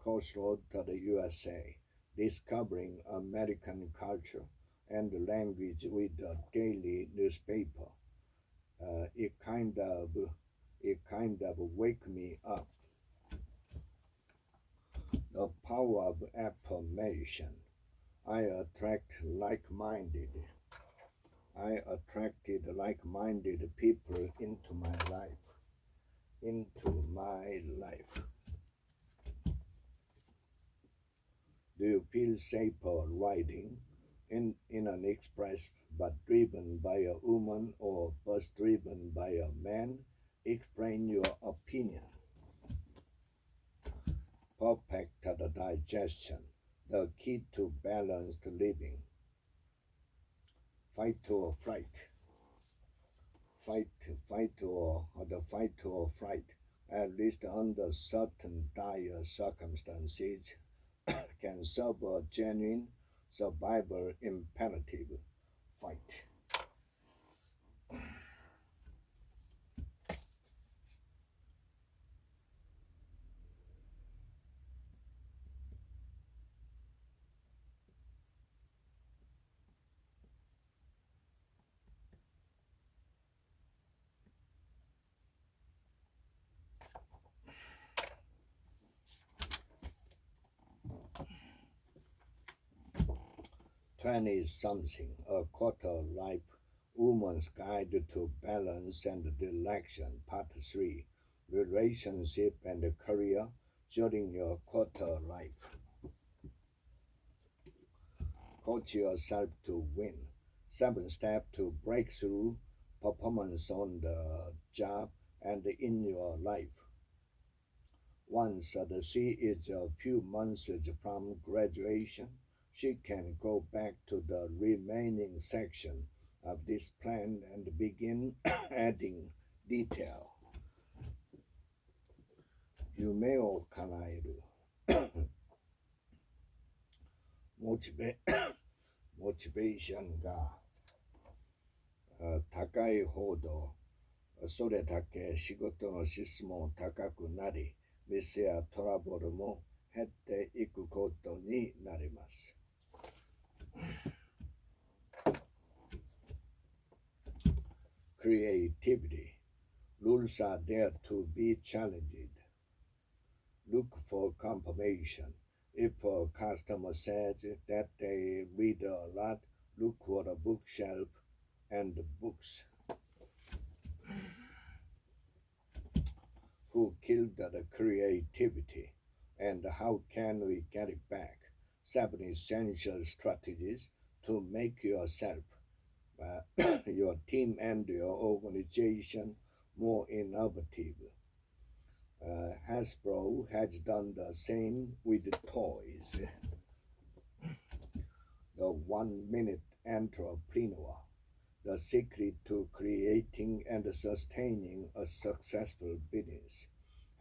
Speaker 1: Crossroad to the USA, discovering American culture and language with the daily newspaper. It kind of wake me up. The power of affirmation. I attracted like-minded people into my life. Do you feel safer riding in an express but driven by a woman or bus driven by a man? Explain your opinion. Perfect digestion, the key to balanced living. Fight or flight. Fight or flight, at least under certain dire circumstances, can serve a genuine survival imperative. Fight. Something, a quarter life, woman's guide to balance and direction, part 3, relationship and career during your quarter life. Coach yourself to win. 7 steps to breakthrough performance on the job and in your life. Once she is a few months from graduation, she can go back to the remaining section of this plan and begin adding detail. 夢を叶えるモチベーションが高いほどそれだけ仕事の質も高くなり、ミスやトラブルも減っていくことになります。Creativity. Rules are there to be challenged. Look for confirmation. If a customer says that they read a lot, look for the bookshelf and books. Who killed the creativity, and how can we get it back? 7 essential strategies to make yourself, your team and your organization more innovative. Hasbro has done the same with toys. The 1-minute entrepreneur. The secret to creating and sustaining a successful business.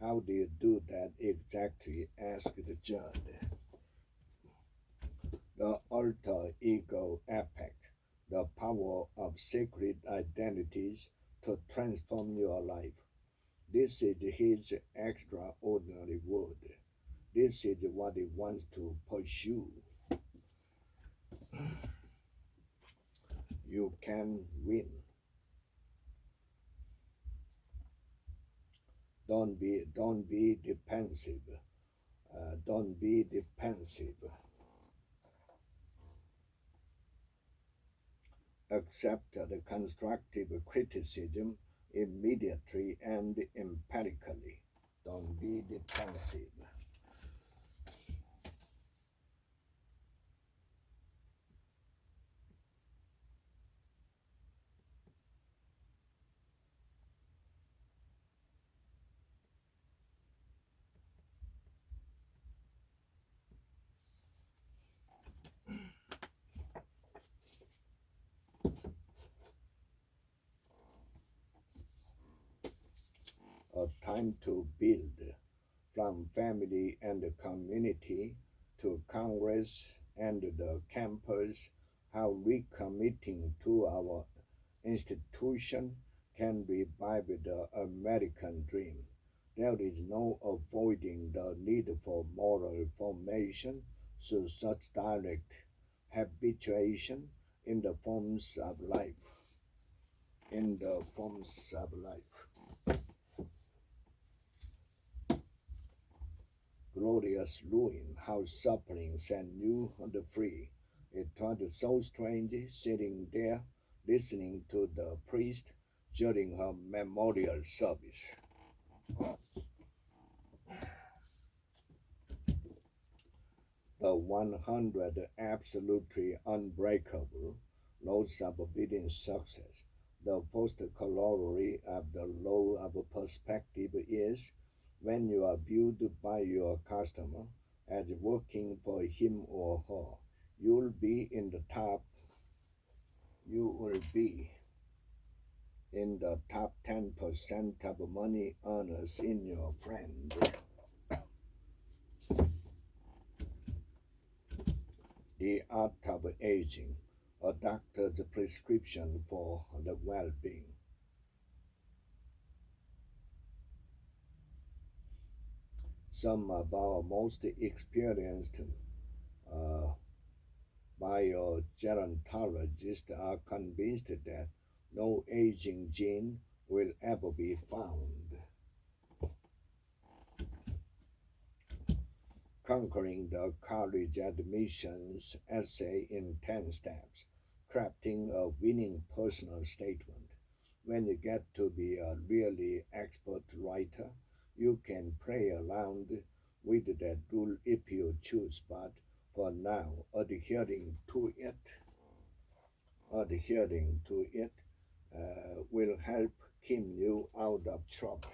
Speaker 1: How do you do that exactly? Asked Judd. The alter ego effect. The power of secret identities to transform your life. This is his extraordinary word. This is what he wants to pursue. You can win. Don't be defensive. Don't be defensive. Accept the constructive criticism immediately and emphatically. Don't be defensive. a time to build, from family and community to Congress and the campus, how recommitting to our institution can revive the American dream. There is no avoiding the need for moral formation through such direct habituation in the forms of life. In the forms of life. Glorious ruin, how suffering set you on the free. It was so strange sitting there listening to the priest during her memorial service. The 100 absolutely unbreakable laws of obedient success. The first corollary of the law of perspective is when you are viewed by your customer as working for him or her, you'll be in the top you will be in the top 10% of money earners in your friend. The art of aging, a doctor's prescription for the well-being. Some of our most experienced biogerontologists are convinced that no aging gene will ever be found. Conquering the college admissions essay in 10 steps, crafting a winning personal statement. When you get to be a really expert writer, you can play around with that rule if you choose, but for now, adhering to it will help keep you out of trouble.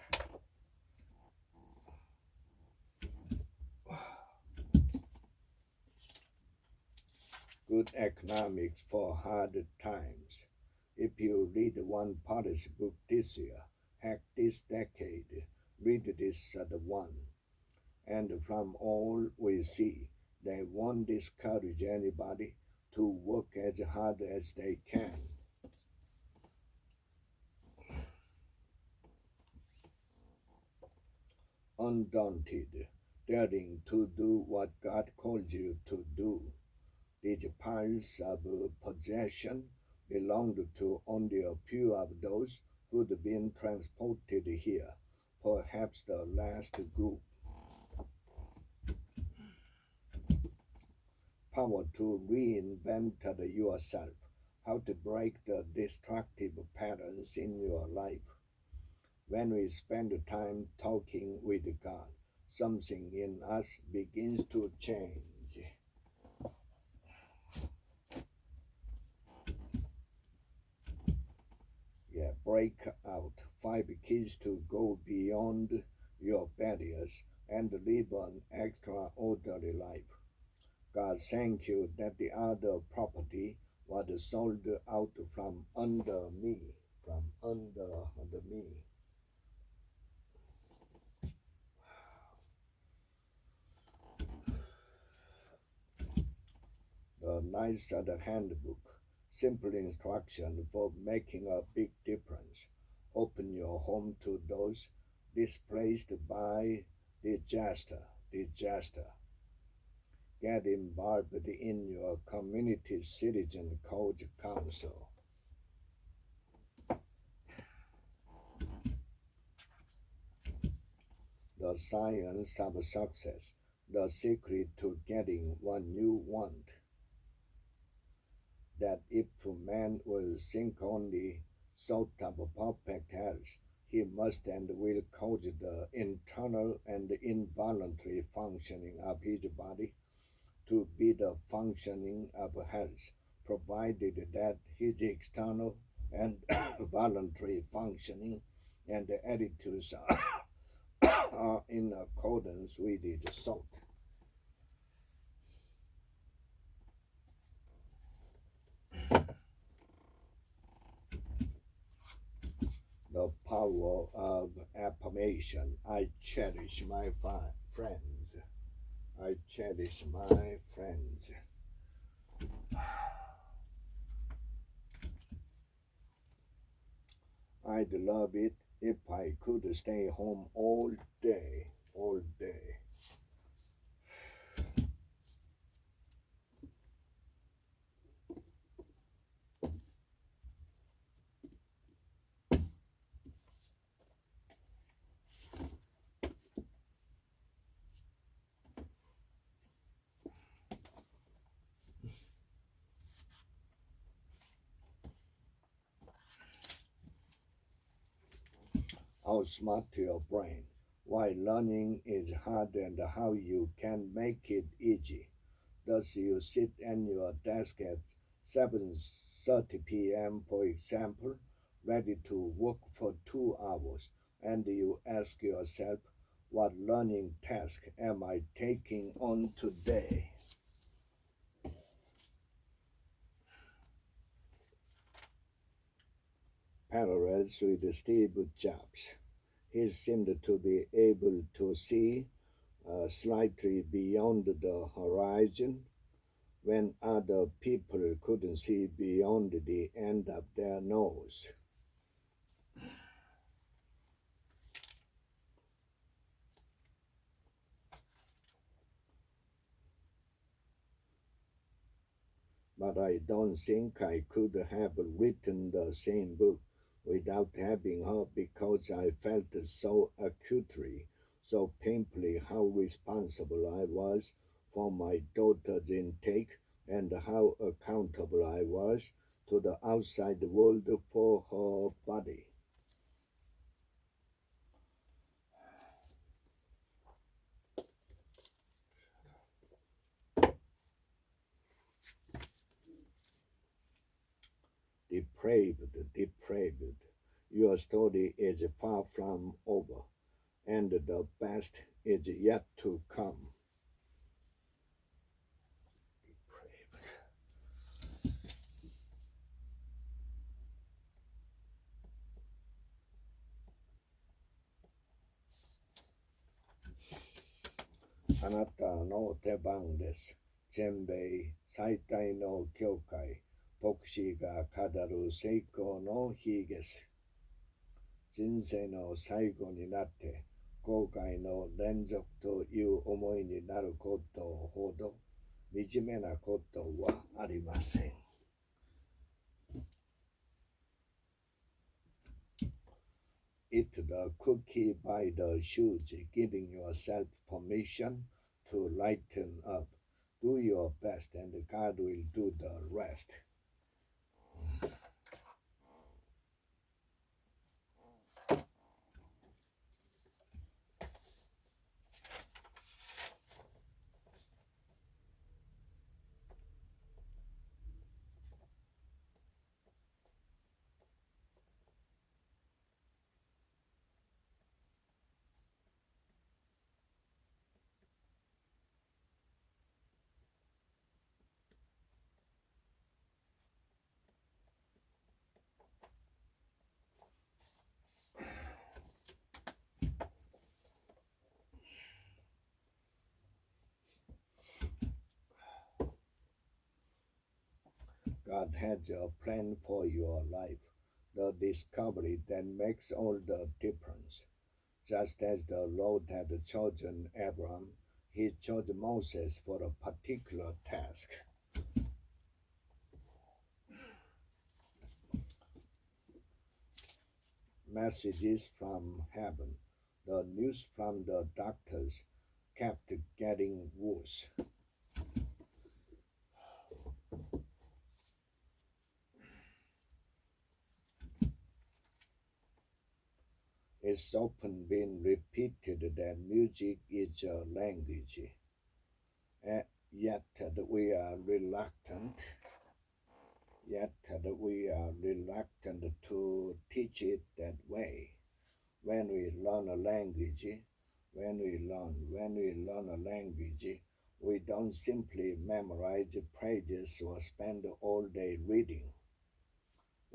Speaker 1: Good economics for hard times. If you read one policy book this year, heck, this decade, read this other one. And from all we see, they won't discourage anybody to work as hard as they can. Undaunted, daring to do what God called you to do. These piles of possession belonged to only a few of those who'd been transported here, perhaps the last group. Power to reinvent yourself, how to break the destructive patterns in your life. When we spend time talking with God, something in us begins to change. Break out 5 keys to go beyond your barriers and live an extraordinary life. God, thank you that the other property was sold out from under me, The Knights of the Handbook, simple instruction for making a big difference. Open your home to those displaced by disaster. Get involved in your community citizen code council. The science of success, the secret to getting what you want. That if man will think only thought of perfect health, he must and will cause the internal and involuntary functioning of his body to be the functioning of health, provided that his external and voluntary functioning and attitudes are in accordance with his thought. The power of affirmation. I cherish my friends. I cherish my friends. I'd love it if I could stay home all day, all day. Outsmart your brain. Why learning is hard and how you can make it easy. Thus you sit at your desk at 7:30 p.m., for example, ready to work for 2 hours, and you ask yourself, what learning task am I taking on today? Parallels with Steve Jobs. He seemed to be able to see slightly beyond the horizon when other people couldn't see beyond the end of their nose. But I don't think I could have written the same book without having her, because I felt so acutely, so painfully, how responsible I was for my daughter's intake and how accountable I was to the outside world for her body. Depraved, depraved. Your story is far from over, and the best is yet to come. Depraved.あなたの出番です。全米最大の教会、牧師が語る成功の秘訣。人生の最後になって後悔の連続という思いになることほど惨めなことはありません。Eat the cookie by the shoes, giving yourself permission to lighten up. Do your best, and God will do the rest. God has a plan for your life, the discovery that makes all the difference. Just as the Lord had chosen Abraham, he chose Moses for a particular task. Messages from heaven. The news from the doctors kept getting worse. It's often been repeated that music is a language, yet we are reluctant to teach it that way. When we learn a language, we don't simply memorize phrases or spend all day reading.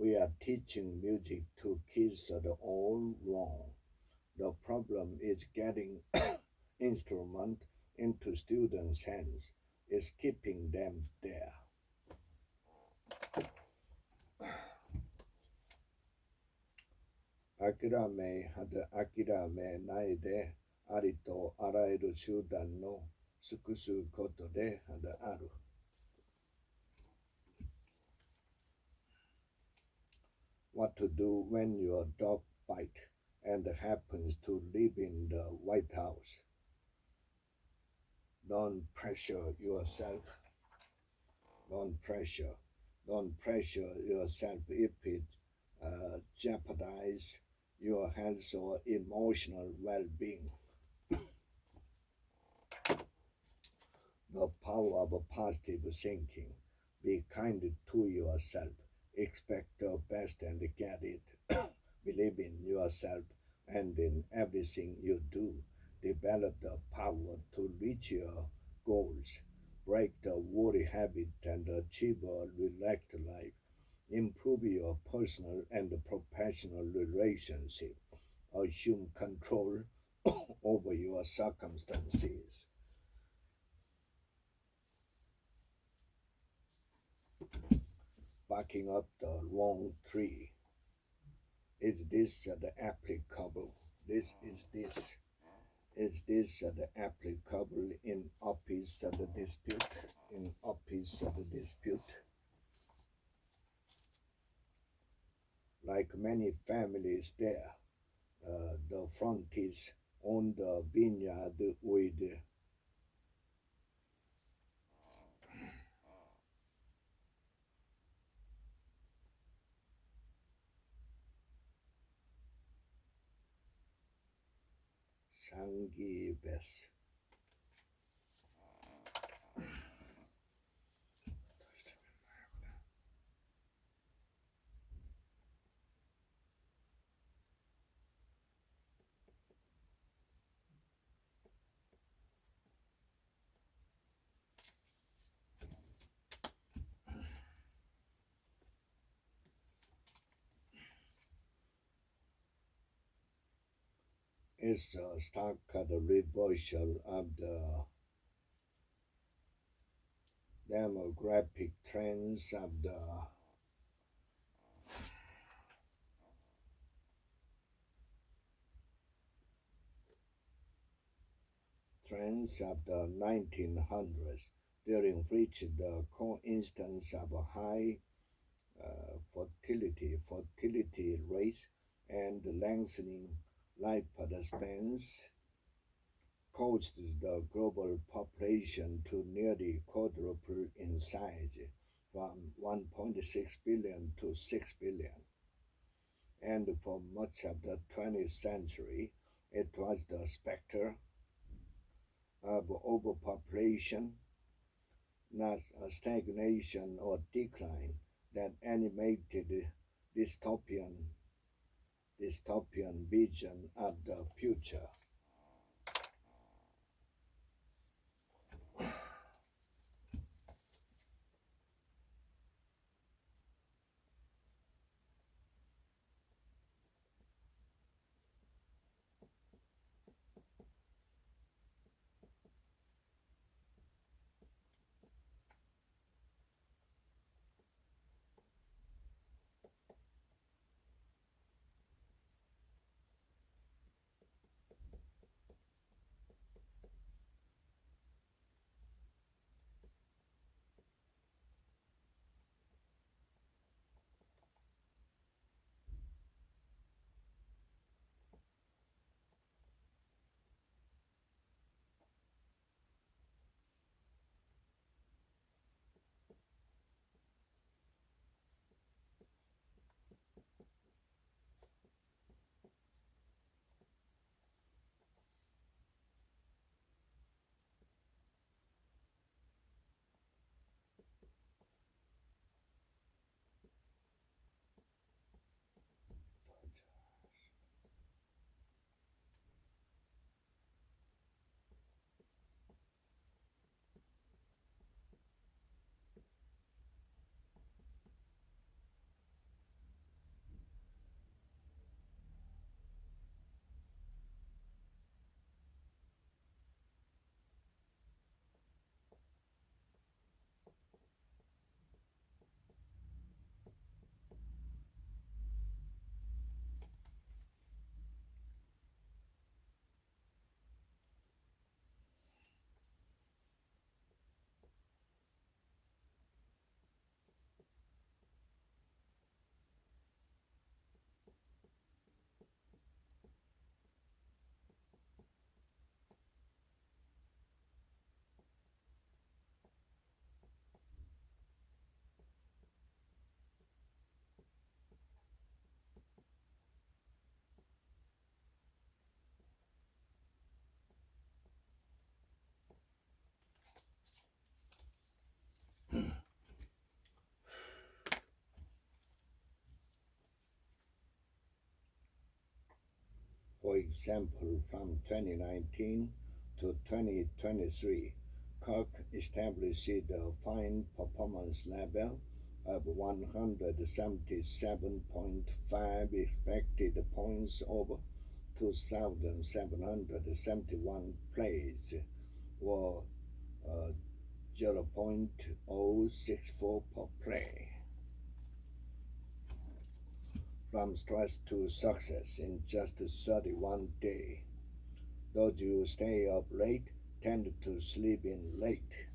Speaker 1: We are teaching music to kids at all wrong. The problem is getting instrument into students' hands, is keeping them there.諦めはだ諦めないでありとあらゆる手段の尽くすことである。What to do when your dog bites and happens to live in the White House? Don't pressure yourself. Don't pressure yourself if it jeopardizes your health or emotional well-being. The power of positive thinking. Be kind to yourself. Expect the best and get it. Believe in yourself and in everything you do. Develop the power to reach your goals. Break the worry habit and achieve a relaxed life. Improve your personal and professional relationship. Assume control over your circumstances. Barking up the wrong tree. Is this the applicable? Is this the applicable in office of the dispute? In office of the dispute? Like many families there, the frontage on the vineyard with Sangibes. Is a stark reversal of the demographic trends of the trends of the 1900s, during which the coincidence of a high fertility rates and lengthening lifespans caused the global population to nearly quadruple in size from 1.6 billion to 6 billion. And for much of the 20th century, it was the specter of overpopulation, not stagnation or decline, that animated dystopian vision of the future. For example, from 2019 to 2023, Kirk established a fine performance level of 177.5 expected points over 2,771 plays, or 0.064 per play. From stress to success in just 31 days. Those who stay up late tend to sleep in late.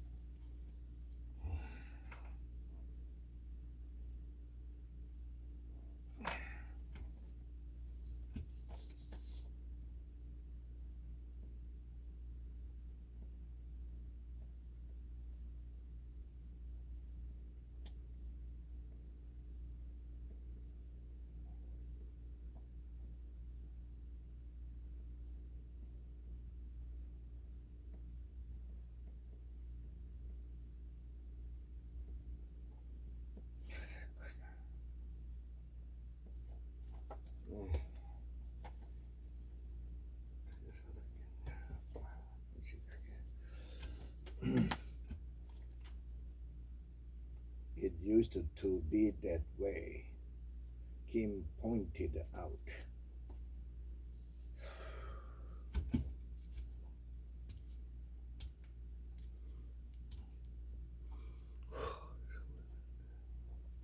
Speaker 1: It used to be that way, Kim pointed out.